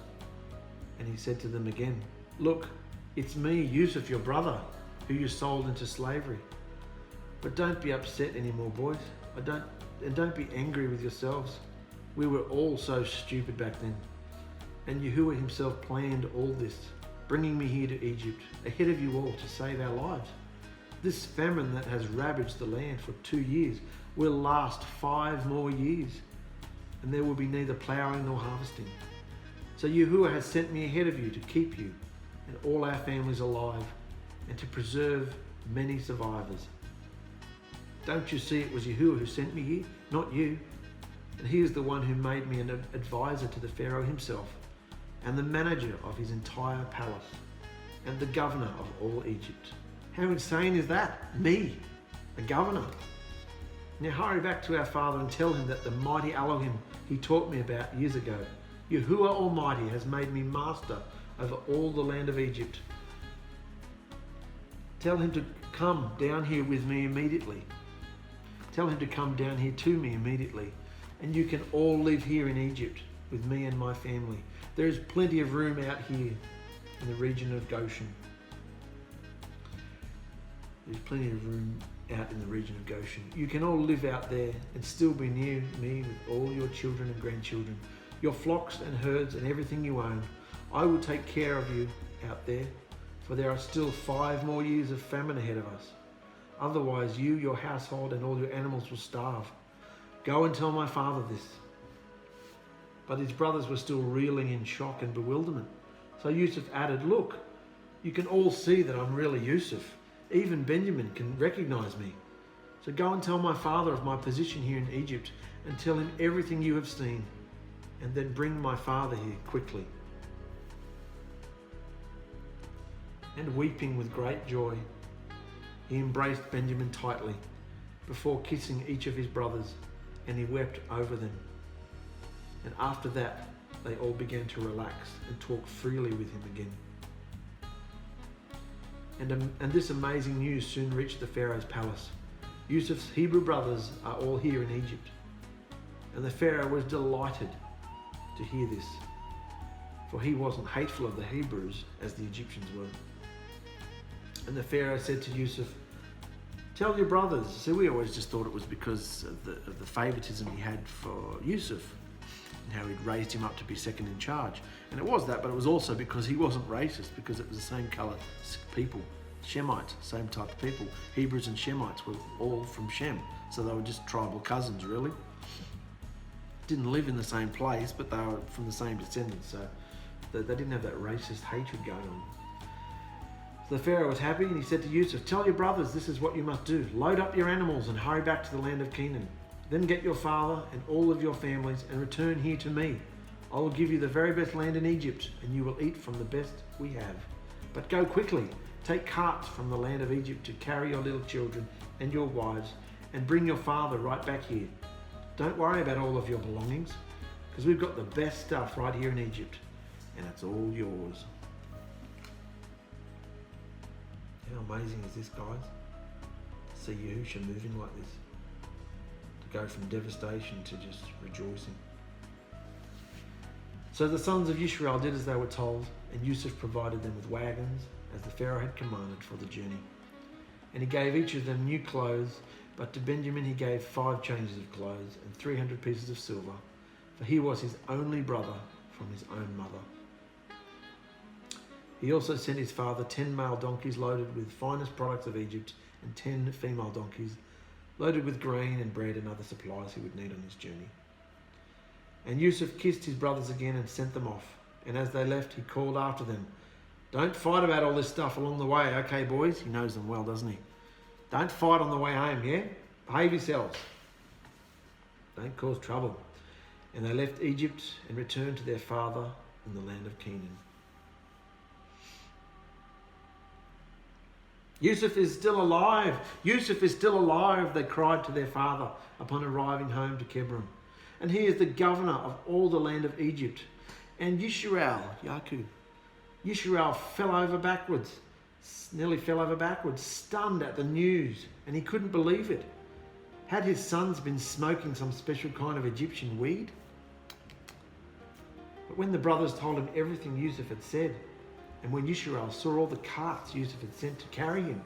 and he said to them again, look, it's me, Yusuf, your brother, who you sold into slavery. But don't be upset anymore, boys. Don't be angry with yourselves. We were all so stupid back then. And Yahuwah himself planned all this, bringing me here to Egypt, ahead of you all, to save our lives. This famine that has ravaged the land for 2 years will last 5 more years, and there will be neither ploughing nor harvesting. So Yahuwah has sent me ahead of you to keep you and all our families alive, and to preserve many survivors. Don't you see it was Yahuwah who sent me here, not you? And he is the one who made me an advisor to the Pharaoh himself, and the manager of his entire palace, and the governor of all Egypt. How insane is that? Me, a governor. Now hurry back to our father and tell him that the mighty Elohim he taught me about years ago, Yahuwah Almighty, has made me master over all the land of Egypt. Tell him to come down here with me immediately. Tell him to come down here to me immediately, and you can all live here in Egypt with me and my family. There is plenty of room out here in the region of Goshen. There's plenty of room out in the region of Goshen. You can all live out there and still be near me with all your children and grandchildren, your flocks and herds and everything you own. I will take care of you out there, for there are still 5 more years of famine ahead of us. Otherwise you, your household and all your animals will starve. Go and tell my father this. But his brothers were still reeling in shock and bewilderment. So Yusuf added, look, you can all see that I'm really Yusuf. Even Benjamin can recognize me. So go and tell my father of my position here in Egypt, and tell him everything you have seen, and then bring my father here quickly. And weeping with great joy, he embraced Benjamin tightly before kissing each of his brothers, and he wept over them. And after that, they all began to relax and talk freely with him again. And this amazing news soon reached the Pharaoh's palace. Yusuf's Hebrew brothers are all here in Egypt. And the Pharaoh was delighted to hear this, for he wasn't hateful of the Hebrews as the Egyptians were. And the Pharaoh said to Yusuf, tell your brothers. See, we always just thought it was because of the favoritism he had for Yusuf, and how he'd raised him up to be second in charge. And it was that, but it was also because he wasn't racist, because it was the same colour people. Shemites, same type of people. Hebrews and Shemites were all from Shem, so they were just tribal cousins, really. Didn't live in the same place, but they were from the same descendants, so they didn't have that racist hatred going on. So the Pharaoh was happy, and he said to Yusuf, tell your brothers this is what you must do. Load up your animals and hurry back to the land of Canaan. Then get your father and all of your families and return here to me. I will give you the very best land in Egypt, and you will eat from the best we have. But go quickly. Take carts from the land of Egypt to carry your little children and your wives, and bring your father right back here. Don't worry about all of your belongings, because we've got the best stuff right here in Egypt, and it's all yours. How amazing is this, guys? To see Yahusha moving like this. To go from devastation to just rejoicing. So the sons of Israel did as they were told, and Yusuf provided them with wagons, as the Pharaoh had commanded for the journey. And he gave each of them new clothes, but to Benjamin he gave 5 changes of clothes and 300 pieces of silver, for he was his only brother from his own mother. He also sent his father 10 male donkeys loaded with finest products of Egypt, and 10 female donkeys loaded with grain and bread and other supplies he would need on his journey. And Yusuf kissed his brothers again and sent them off. And as they left, he called after them, don't fight about all this stuff along the way, okay, boys? He knows them well, doesn't he? Don't fight on the way home, yeah? Behave yourselves. Don't cause trouble. And they left Egypt and returned to their father in the land of Canaan. Yusuf is still alive. Yusuf is still alive, they cried to their father upon arriving home to Hebron. And he is the governor of all the land of Egypt. And 𝔹𝕖𝕙𝕒𝕧𝕚𝕚 fell over backwards, nearly fell over backwards, stunned at the news, and he couldn't believe it. Had his sons been smoking some special kind of Egyptian weed? But when the brothers told him everything Yusuf had said, and when 𝔹𝕖𝕙 saw all the carts Yusuf had sent to carry him,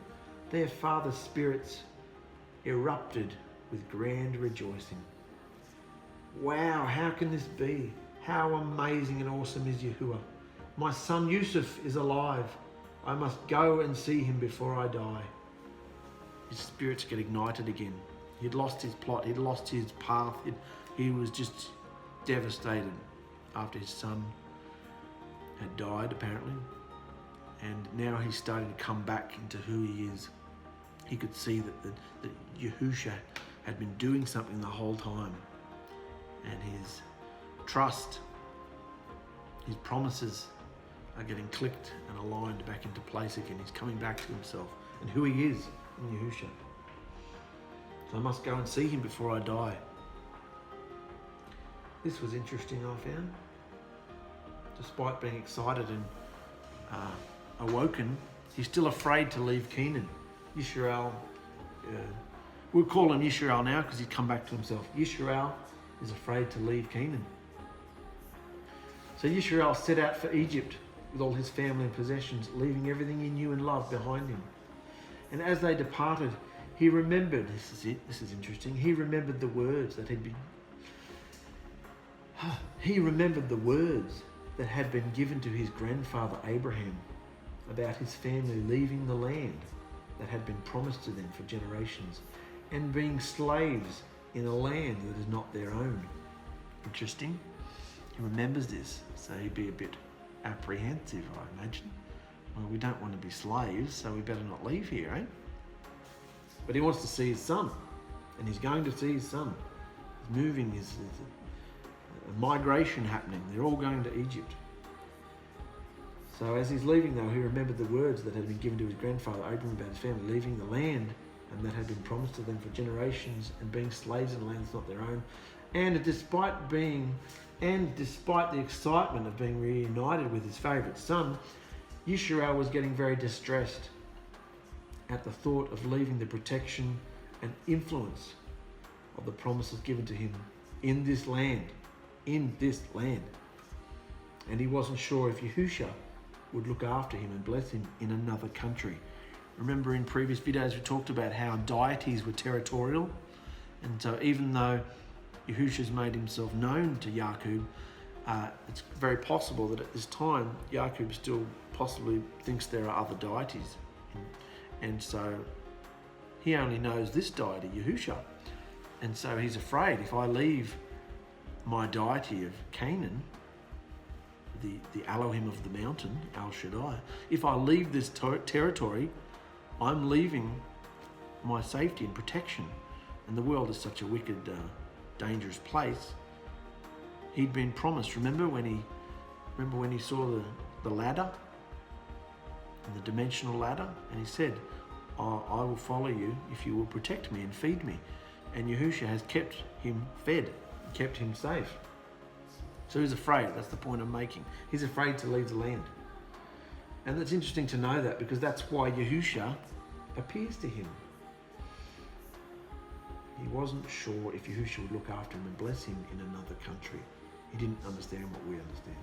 their father's spirits erupted with grand rejoicing. Wow, how can this be? How amazing and awesome is Yahuwah. My son Yusuf is alive. I must go and see him before I die. His spirits get ignited again. He'd lost his plot, he'd lost his path. He was just devastated after his son had died, apparently. And now he's starting to come back into who he is. He could see that Yahusha had been doing something the whole time. And his trust, his promises are getting clicked and aligned back into place again. He's coming back to himself and who he is in Yahusha. So I must go and see him before I die. This was interesting, I found. Despite being excited and awoken, he's still afraid to leave Canaan. 𝔹𝕖𝕙, we'll call him 𝔹𝕖𝕙 now because he's come back to himself. 𝔹𝕖𝕙 is afraid to leave Canaan. So 𝔹𝕖𝕙 set out for Egypt with all his family and possessions, leaving everything he knew and loved behind him. And as they departed, he remembered, this is interesting, he remembered the words that had been given to his grandfather Abraham about his family leaving the land that had been promised to them for generations and being slaves in a land that is not their own. Interesting. He remembers this, so he'd be a bit apprehensive, I imagine. Well, we don't want to be slaves, so we better not leave here, eh? But he wants to see his son, and he's going to see his son. He's moving, there's a migration happening. They're all going to Egypt. So as he's leaving, though, he remembered the words that had been given to his grandfather Abraham about his family leaving the land, and that had been promised to them for generations, and being slaves in a land that's not their own. And despite the excitement of being reunited with his favourite son, 𝔹𝕖𝕙 was getting very distressed at the thought of leaving the protection and influence of the promises given to him in this land. And he wasn't sure if Yahusha would look after him and bless him in another country. Remember in previous videos we talked about how deities were territorial, and so even though Yahusha's made himself known to Yaqub, it's very possible that at this time Yaqub still possibly thinks there are other deities, and so he only knows this deity, Yahusha, and so he's afraid if I leave my deity of Canaan, the Elohim of the mountain, 𝚪𝕙, if I leave this territory, I'm leaving my safety and protection, and the world is such a wicked, dangerous place. He'd been promised. Remember when he saw the ladder, and the dimensional ladder, and he said, I will follow you if you will protect me and feed me. And Yahusha has kept him fed, kept him safe. So he's afraid. That's the point I'm making. He's afraid to leave the land. And it's interesting to know that, because that's why Yahusha appears to him. He wasn't sure if Yahusha would look after him and bless him in another country. He didn't understand what we understand.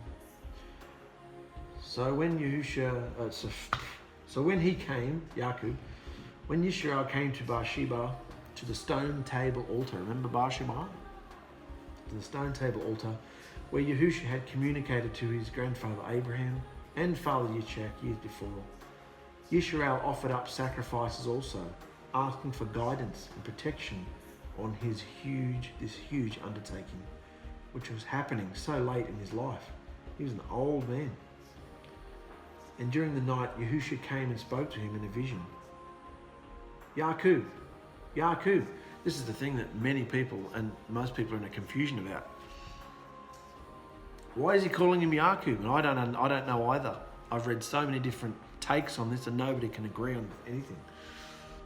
So when when he came, Yaqub, when 𝔹𝕖𝕙 came to Beersheba, to the stone table altar, remember Beersheba? To the stone table altar, where Yahusha had communicated to his grandfather Abraham and father Yitzchak years before, 𝔹𝕖𝕙 offered up sacrifices also, asking for guidance and protection on this huge undertaking, which was happening so late in his life. He was an old man. And during the night, Yahusha came and spoke to him in a vision. Ya'akov. Ya'akov. This is the thing that many people, and most people, are in a confusion about. Why is he calling him Ya'akov? And I don't know either. I've read so many different takes on this and nobody can agree on anything.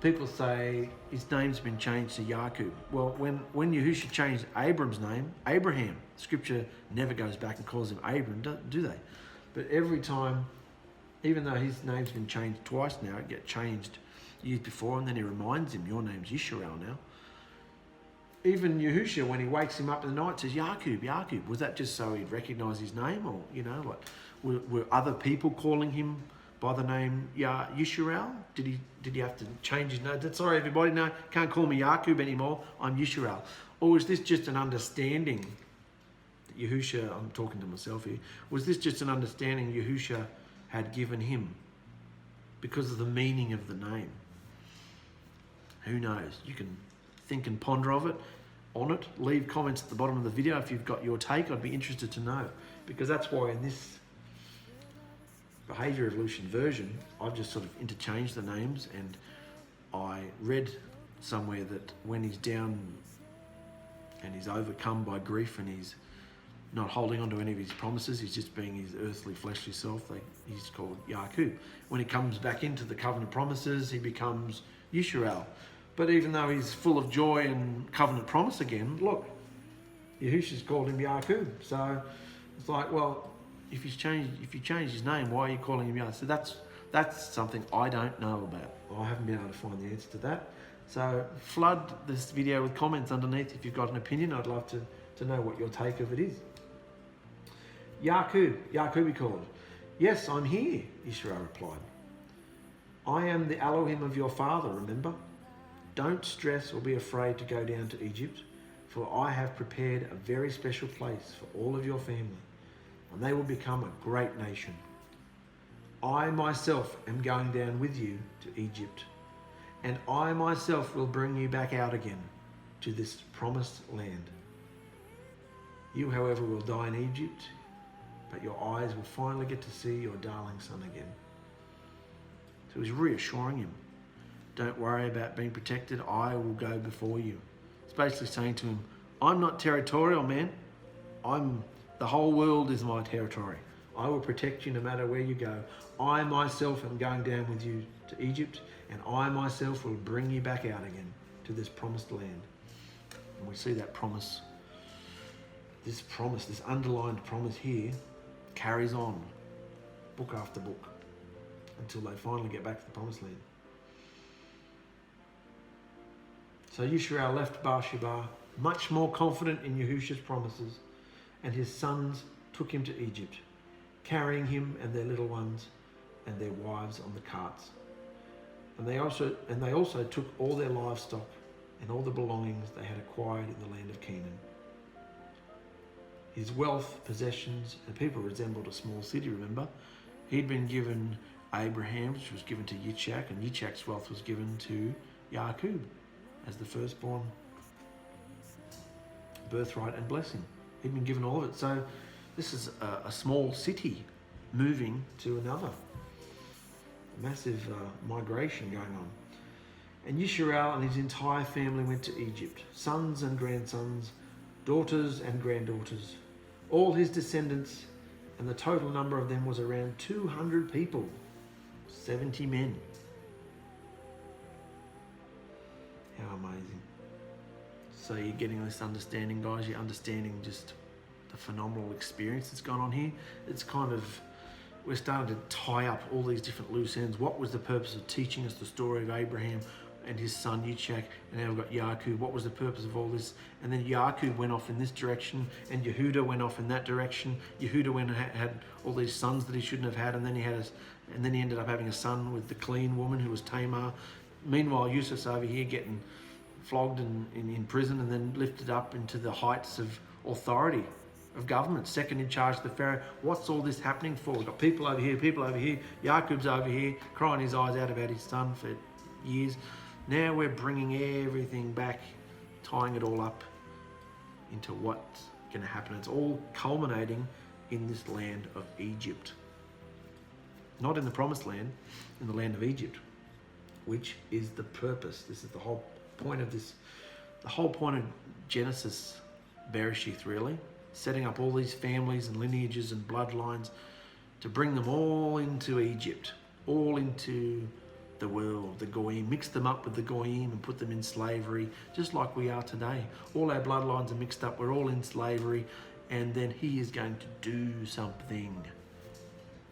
People say his name's been changed to Ya'akov. Well, when Yahusha changed Abram's name, Abraham, Scripture never goes back and calls him Abram, do they? But every time, even though his name's been changed twice now, it gets changed years before, and then he reminds him, your name's Yisrael now. Even Yahusha, when he wakes him up in the night, says, Ya'akov, Ya'akov. Was that just so he'd recognise his name? Or, were other people calling him by the name Yisrael? Did he have to change his name? Sorry, everybody, no, can't call me Ya'akov anymore. I'm Yisrael. Or is this just an understanding that Yahusha, I'm talking to myself here, was this just an understanding Yahusha had given him because of the meaning of the name? Who knows? You can think and ponder on it. Leave comments at the bottom of the video if you've got your take. I'd be interested to know, because that's why in this Behaviour Evolution version, I've just sort of interchanged the names, and I read somewhere that when he's down and he's overcome by grief and he's not holding on to any of his promises, he's just being his earthly, fleshly self, he's called Ya'akov. When he comes back into the covenant promises, he becomes Yisrael. But even though he's full of joy and covenant promise again, look, Yahusha's called him Ya'akov. So it's like, well, if you change his name, why are you calling him Ya'akov? So that's something I don't know about. I haven't been able to find the answer to that. So flood this video with comments underneath if you've got an opinion. I'd love to know what your take of it is. Ya'akov he called. Yes, I'm here, Israel replied. I am the Elohim of your father, remember? Don't stress or be afraid to go down to Egypt, for I have prepared a very special place for all of your family, and they will become a great nation. I myself am going down with you to Egypt, and I myself will bring you back out again to this promised land. You, however, will die in Egypt, but your eyes will finally get to see your darling son again. So he's reassuring him. Don't worry about being protected. I will go before you. It's basically saying to him, I'm not territorial, man. The whole world is my territory. I will protect you no matter where you go. I myself am going down with you to Egypt, and I myself will bring you back out again to this promised land. And we see that promise, this underlined promise here, carries on book after book until they finally get back to the promised land. So Yisrael left Beersheba much more confident in Yahusha's promises, and his sons took him to Egypt, carrying him and their little ones and their wives on the carts. And they also took all their livestock and all the belongings they had acquired in the land of Canaan. His wealth, possessions, and people resembled a small city, remember? He'd been given Abraham, which was given to Yitzchak, and Yitzchak's wealth was given to Ya'akov as the firstborn birthright and blessing. He'd been given all of it. So this is a small city moving to another. A massive migration going on. And Yisrael and his entire family went to Egypt, sons and grandsons, daughters and granddaughters, all his descendants, and the total number of them was around 200 people, 70 men. How amazing. So you're getting this understanding, guys. You're understanding just the phenomenal experience that's gone on here. It's kind of, we're starting to tie up all these different loose ends. What was the purpose of teaching us the story of Abraham and his son Yitzchak, and now we've got Ya'akov? What was the purpose of all this? And then Ya'akov went off in this direction, and Yehuda went off in that direction. Yehuda went and had all these sons that he shouldn't have had, and then he ended up having a son with the clean woman who was Tamar. Meanwhile, Yusuf's over here getting flogged in prison, and then lifted up into the heights of authority, of government, second in charge to the Pharaoh. What's all this happening for? We've got people over here. Yaakov's over here, crying his eyes out about his son for years. Now we're bringing everything back, tying it all up into what's going to happen. It's all culminating in this land of Egypt. Not in the promised land, in the land of Egypt. which is the purpose. This is the whole point of this. The whole point of Genesis, Bereshith, really. Setting up all these families and lineages and bloodlines to bring them all into Egypt, all into the world, the Goyim, mix them up with the Goyim and put them in slavery, just like we are today. All our bloodlines are mixed up, we're all in slavery, and then he is going to do something.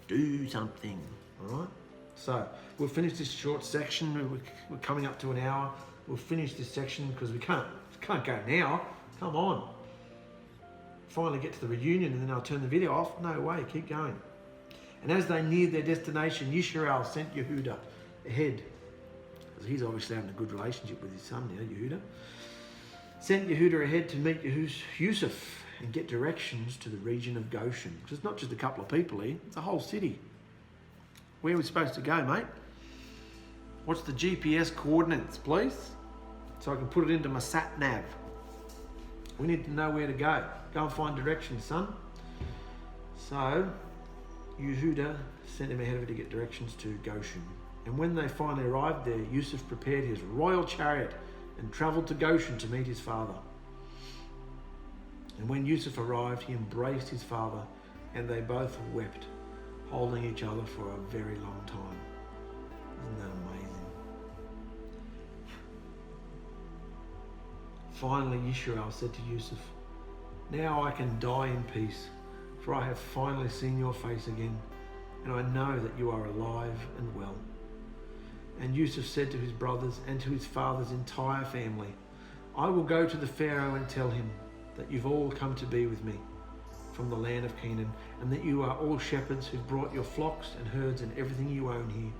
Do something, all right? So, we'll finish this short section. We're coming up to an hour. We'll finish this section because we can't go now. Come on. Finally get to the reunion and then I'll turn the video off. No way, keep going. And as they neared their destination, Yisrael sent Yehuda ahead, because he's obviously having a good relationship with his son now, Yehuda. Sent Yehuda ahead to meet Yusuf and get directions to the region of Goshen. Because it's not just a couple of people here, it's a whole city. Where are we supposed to go, mate? What's the GPS coordinates, please? So I can put it into my sat nav. We need to know where to go. Go and find directions, son. So Yehuda sent him ahead of it to get directions to Goshen. And when they finally arrived there, Yusuf prepared his royal chariot and travelled to Goshen to meet his father. And when Yusuf arrived, he embraced his father, and they both wept, holding each other for a very long time. Isn't that amazing? Finally, Yisrael said to Yusuf, "Now I can die in peace, for I have finally seen your face again, and I know that you are alive and well." And Yusuf said to his brothers and to his father's entire family, "I will go to the Pharaoh and tell him that you've all come to be with me from the land of Canaan, and that you are all shepherds who've brought your flocks and herds and everything you own here.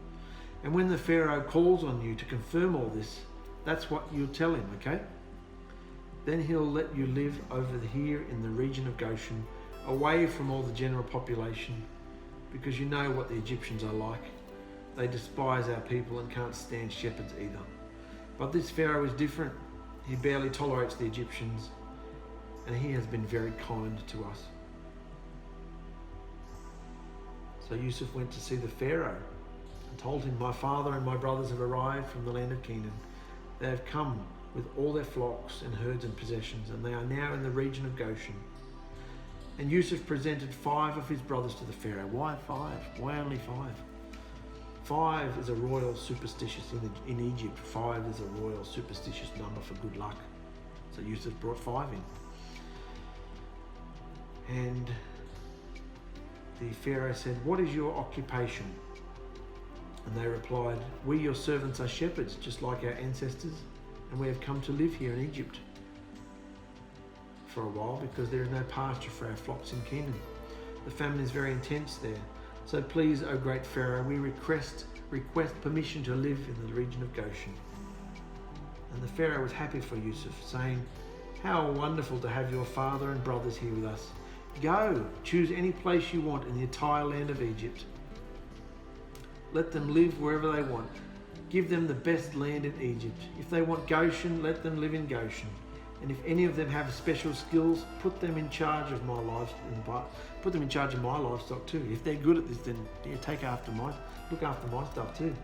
And when the Pharaoh calls on you to confirm all this, that's what you'll tell him, okay? Then he'll let you live over here in the region of Goshen, away from all the general population, because you know what the Egyptians are like. They despise our people and can't stand shepherds either. But this Pharaoh is different. He barely tolerates the Egyptians, and he has been very kind to us." So Yusuf went to see the Pharaoh and told him, "My father and my brothers have arrived from the land of Canaan. They have come with all their flocks and herds and possessions, and they are now in the region of Goshen." And Yusuf presented 5 of his brothers to the Pharaoh. Why 5? Why only 5? 5 is a royal superstitious in Egypt. 5 is a royal superstitious number for good luck. So Yusuf brought 5 in. And the Pharaoh said, "What is your occupation?" And they replied, "We, your servants, are shepherds, just like our ancestors, and we have come to live here in Egypt for a while because there is no pasture for our flocks in Canaan. The famine is very intense there. So please, O great Pharaoh, we request permission to live in the region of Goshen." And the Pharaoh was happy for Yusuf, saying, "How wonderful to have your father and brothers here with us. Go, choose any place you want in the entire land of Egypt. Let them live wherever they want. Give them the best land in Egypt. If they want Goshen, let them live in Goshen. And if any of them have special skills, put them in charge of my livestock. Put them in charge of my livestock too. If they're good at this, then look after my stuff too."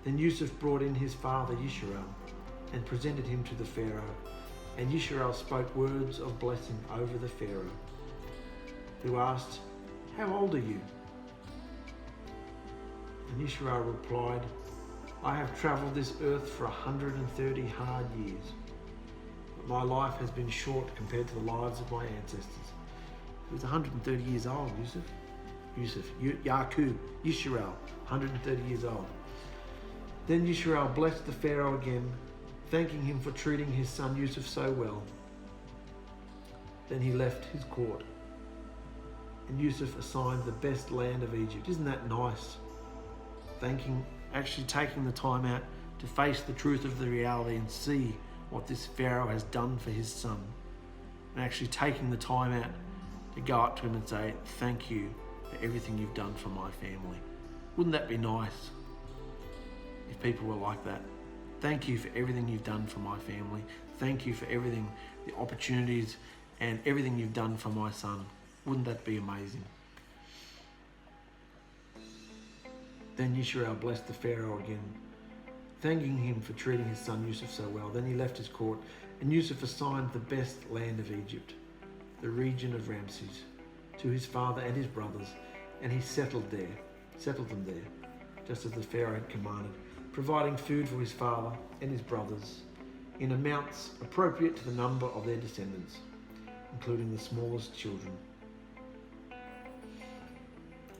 Then Yusuf brought in his father Yisrael and presented him to the Pharaoh. And Yisrael spoke words of blessing over the Pharaoh, who asked, "How old are you?" And Yisrael replied, "I have travelled this earth for 130 hard years, but my life has been short compared to the lives of my ancestors." He was 130 years old, Yisrael, 130 years old. Then Yisrael blessed the Pharaoh again, thanking him for treating his son Yusuf so well. Then he left his court, and Yusuf assigned the best land of Egypt. Isn't that nice? Actually taking the time out to face the truth of the reality and see what this Pharaoh has done for his son. And actually taking the time out to go up to him and say, "Thank you for everything you've done for my family." Wouldn't that be nice if people were like that? Thank you for everything you've done for my family. Thank you for everything, the opportunities and everything you've done for my son. Wouldn't that be amazing? Then Yisrael blessed the Pharaoh again, thanking him for treating his son Yusuf so well. Then he left his court, and Yusuf assigned the best land of Egypt, the region of Ramses, to his father and his brothers, and he settled them there, just as the Pharaoh had commanded, providing food for his father and his brothers in amounts appropriate to the number of their descendants, including the smallest children.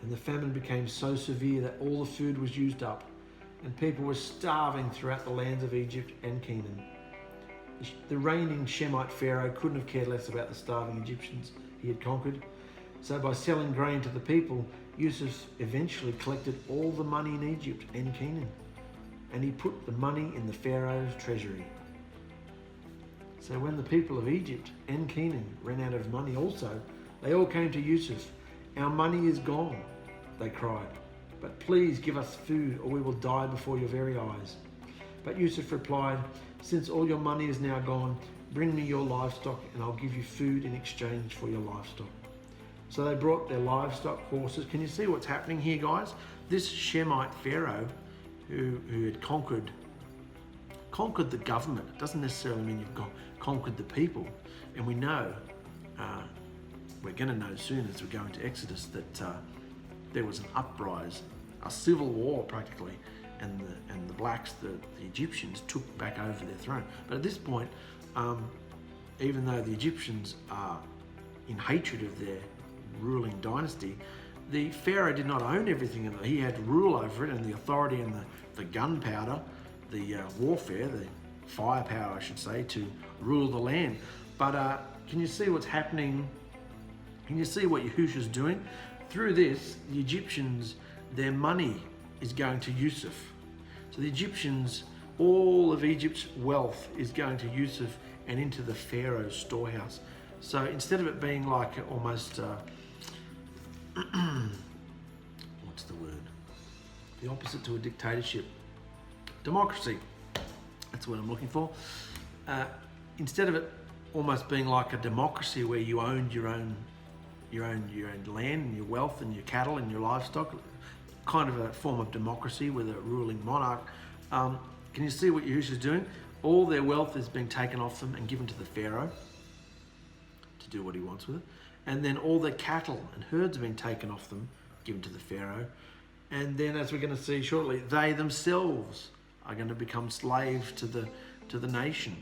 And the famine became so severe that all the food was used up, and people were starving throughout the lands of Egypt and Canaan. The reigning Shemite Pharaoh couldn't have cared less about the starving Egyptians he had conquered. So by selling grain to the people, Yusuf eventually collected all the money in Egypt and Canaan, and he put the money in the Pharaoh's treasury. So when the people of Egypt and Canaan ran out of money also, they all came to Yusuf. "Our money is gone," they cried, "but please give us food or we will die before your very eyes." But Yusuf replied, "Since all your money is now gone, bring me your livestock and I'll give you food in exchange for your livestock." So they brought their livestock, horses. Can you see what's happening here, guys? This Shemite Pharaoh who had conquered the government. It doesn't necessarily mean you've conquered the people. And we know, we're going to know soon as we go into Exodus, that there was an uprising, a civil war practically, and the blacks, the Egyptians, took back over their throne. But at this point, even though the Egyptians are in hatred of their ruling dynasty, the Pharaoh did not own everything, and he had rule over it, and the authority and the gunpowder, the warfare, the firepower, I should say, to rule the land. But can you see what's happening? Can you see what Yahusha's doing? Through this, the Egyptians, their money is going to Yusuf. So the Egyptians, all of Egypt's wealth is going to Yusuf and into the Pharaoh's storehouse. So instead of it being like almost, what's the word? The opposite to a dictatorship. Democracy. That's what I'm looking for. Instead of it almost being like a democracy where you owned your own land and your wealth and your cattle and your livestock, kind of a form of democracy with a ruling monarch. Can you see what Yahusha's doing? All their wealth is being taken off them and given to the Pharaoh to do what he wants with it. And then all their cattle and herds are being taken off them, given to the Pharaoh. And then, as we're going to see shortly, they themselves are going to become slaves to the nation,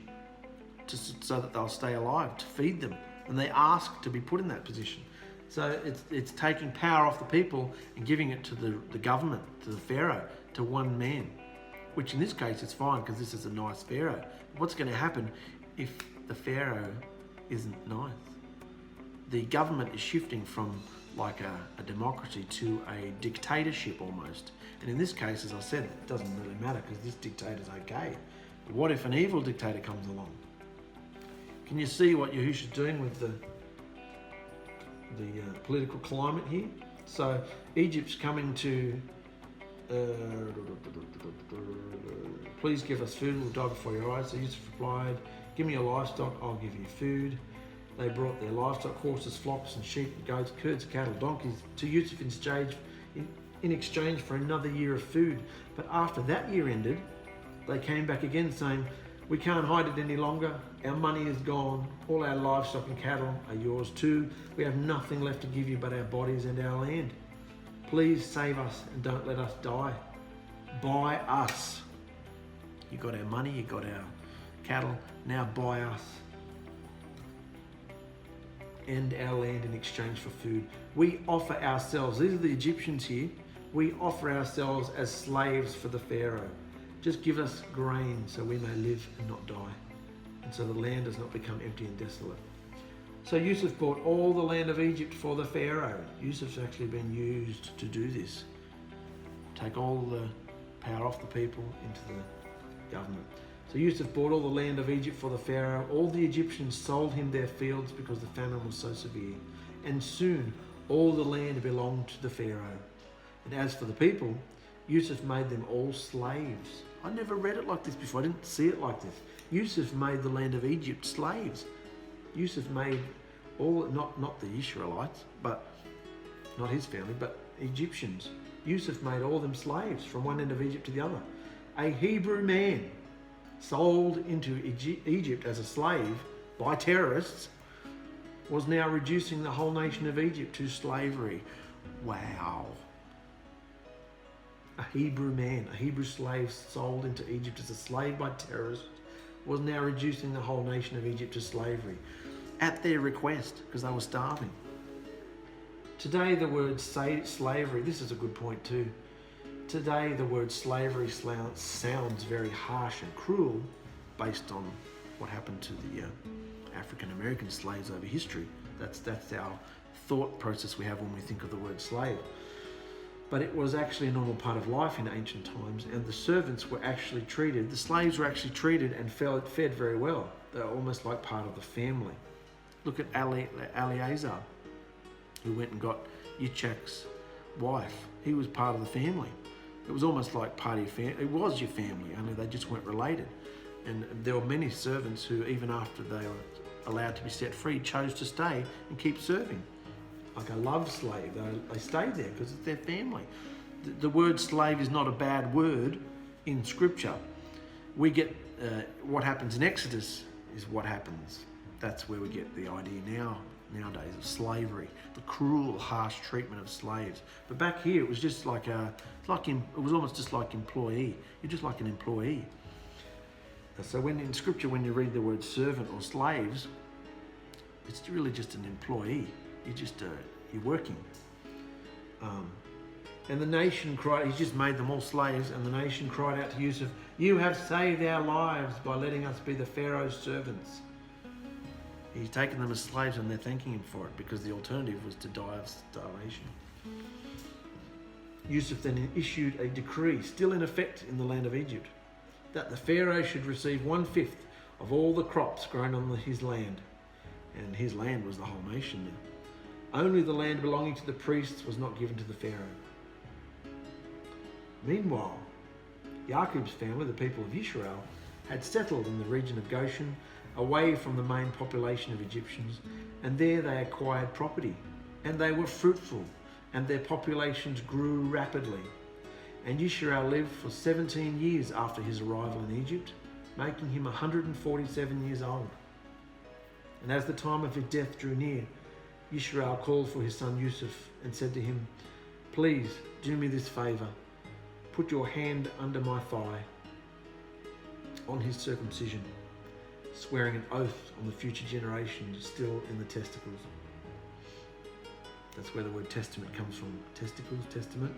so that they'll stay alive, to feed them. And they ask to be put in that position. So it's taking power off the people and giving it to the government, to the Pharaoh, to one man. Which in this case is fine because this is a nice Pharaoh. What's going to happen if the Pharaoh isn't nice? The government is shifting from like a democracy to a dictatorship almost. And in this case, as I said, it doesn't really matter because this dictator's okay. But what if an evil dictator comes along? Can you see what Yahusha's doing with the political climate here? So Egypt's coming to, "Please give us food, we'll die before your eyes." So Yusuf replied, "Give me your livestock, I'll give you food." They brought their livestock, horses, flocks and sheep, goats, curds, cattle, donkeys to Yusuf in exchange for another year of food. But after that year ended, they came back again saying, "We can't hide it any longer. Our money is gone. All our livestock and cattle are yours too. We have nothing left to give you but our bodies and our land. Please save us and don't let us die. Buy us. You got our money, you got our cattle, now buy us and our land in exchange for food. We offer ourselves," these are the Egyptians here, "we offer ourselves as slaves for the Pharaoh. Just give us grain so we may live and not die, and so the land does not become empty and desolate." So Yusuf bought all the land of Egypt for the Pharaoh. Yusuf's actually been used to do this. Take all the power off the people into the government. So Yusuf bought all the land of Egypt for the Pharaoh. All the Egyptians sold him their fields because the famine was so severe. And soon all the land belonged to the Pharaoh. And as for the people, Yusuf made them all slaves. I never read it like this before. I didn't see it like this. Yusuf made the land of Egypt slaves. Yusuf made all, not the Israelites, but not his family, but Egyptians. Yusuf made all them slaves from one end of Egypt to the other. A Hebrew man sold into Egypt as a slave by terrorists was now reducing the whole nation of Egypt to slavery. Wow. A Hebrew man, a Hebrew slave sold into Egypt as a slave by terrorists was now reducing the whole nation of Egypt to slavery at their request because they were starving. Today the word slavery, this is a good point too. Today the word slavery sounds very harsh and cruel based on what happened to the African American slaves over history. That's our thought process we have when we think of the word slave. But it was actually a normal part of life in ancient times, and the servants were actually treated, the slaves were actually treated and fed very well. They're almost like part of the family. Look at 𝗓𝗓𝗓𝗓𝗓, who went and got Yitzhak's wife. He was part of the family. It was almost like part of your family. It was your family, only they just weren't related. And there were many servants who, even after they were allowed to be set free, chose to stay and keep serving. Like a love slave, they stayed there because it's their family. The word slave is not a bad word in Scripture. We get what happens in Exodus is what happens. That's where we get the idea nowadays of slavery, the cruel, harsh treatment of slaves. But back here, it was just like it was almost just like employee. You're just like an employee. So when in Scripture, when you read the word servant or slaves, it's really just an employee. You're working. And the nation cried, he's just made them all slaves, and the nation cried out to Yusuf, "You have saved our lives by letting us be the Pharaoh's servants." He's taken them as slaves and they're thanking him for it because the alternative was to die of starvation. Yusuf then issued a decree, still in effect in the land of Egypt, that the Pharaoh should receive 1/5 of all the crops grown on his land. And his land was the whole nation now. Only the land belonging to the priests was not given to the Pharaoh. Meanwhile, Yaqub's family, the people of Israel, had settled in the region of Goshen, away from the main population of Egyptians, and there they acquired property, and they were fruitful, and their populations grew rapidly. And Yisrael lived for 17 years after his arrival in Egypt, making him 147 years old. And as the time of his death drew near, Yisrael called for his son Yusuf and said to him, "Please do me this favor. Put your hand under my thigh on his circumcision," swearing an oath on the future generations still in the testicles. That's where the word testament comes from. Testicles, testament.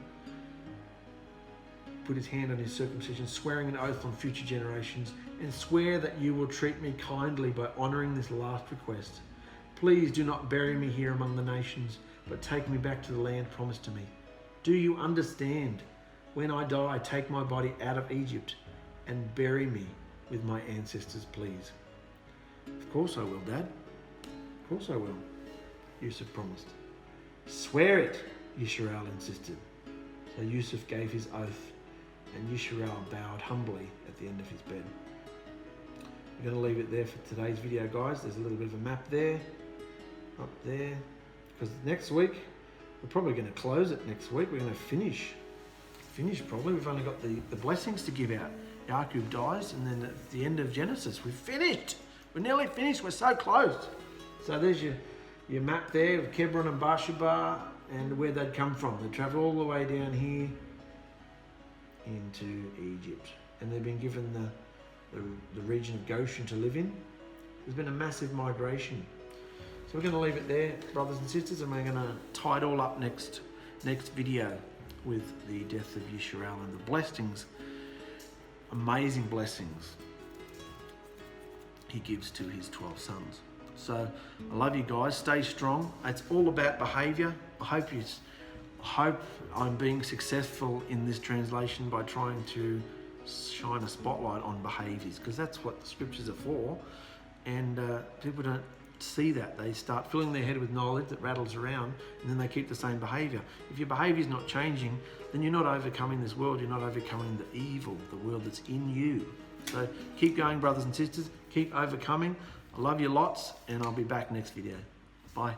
Put his hand on his circumcision, swearing an oath on future generations, and swear that you will treat me kindly by honoring this last request. Please do not bury me here among the nations, but take me back to the land promised to me. Do you understand? When I die, take my body out of Egypt and bury me with my ancestors, please. Of course I will, Dad. Of course I will, Yusuf promised. Swear it, Yisrael insisted. So Yusuf gave his oath, and Yisrael bowed humbly at the end of his bed. We're going to leave it there for today's video, guys. There's a little bit of a map there, up there, because next week, we're probably going to close it next week. We're going to finish probably. We've only got the blessings to give out. Yaqub dies, and then at the end of Genesis, we've finished. We're nearly finished. We're so close. So there's your map there of Hebron and Beersheba and where they'd come from. They travel all the way down here into Egypt, and they've been given the region of Goshen to live in. There's been a massive migration. So we're going to leave it there, brothers and sisters, and we're going to tie it all up next video with the death of Yisrael and the blessings, amazing blessings he gives to his 12 sons. So I love you guys. Stay strong. It's all about behaviour. I hope I'm being successful in this translation by trying to shine a spotlight on behaviours, because that's what the scriptures are for. And people don't see that. They start filling their head with knowledge that rattles around, and then they keep the same behaviour. If your behaviour is not changing, then you're not overcoming this world. You're not overcoming the evil, the world that's in you. So keep going, brothers and sisters. Keep overcoming. I love you lots, and I'll be back next video. Bye.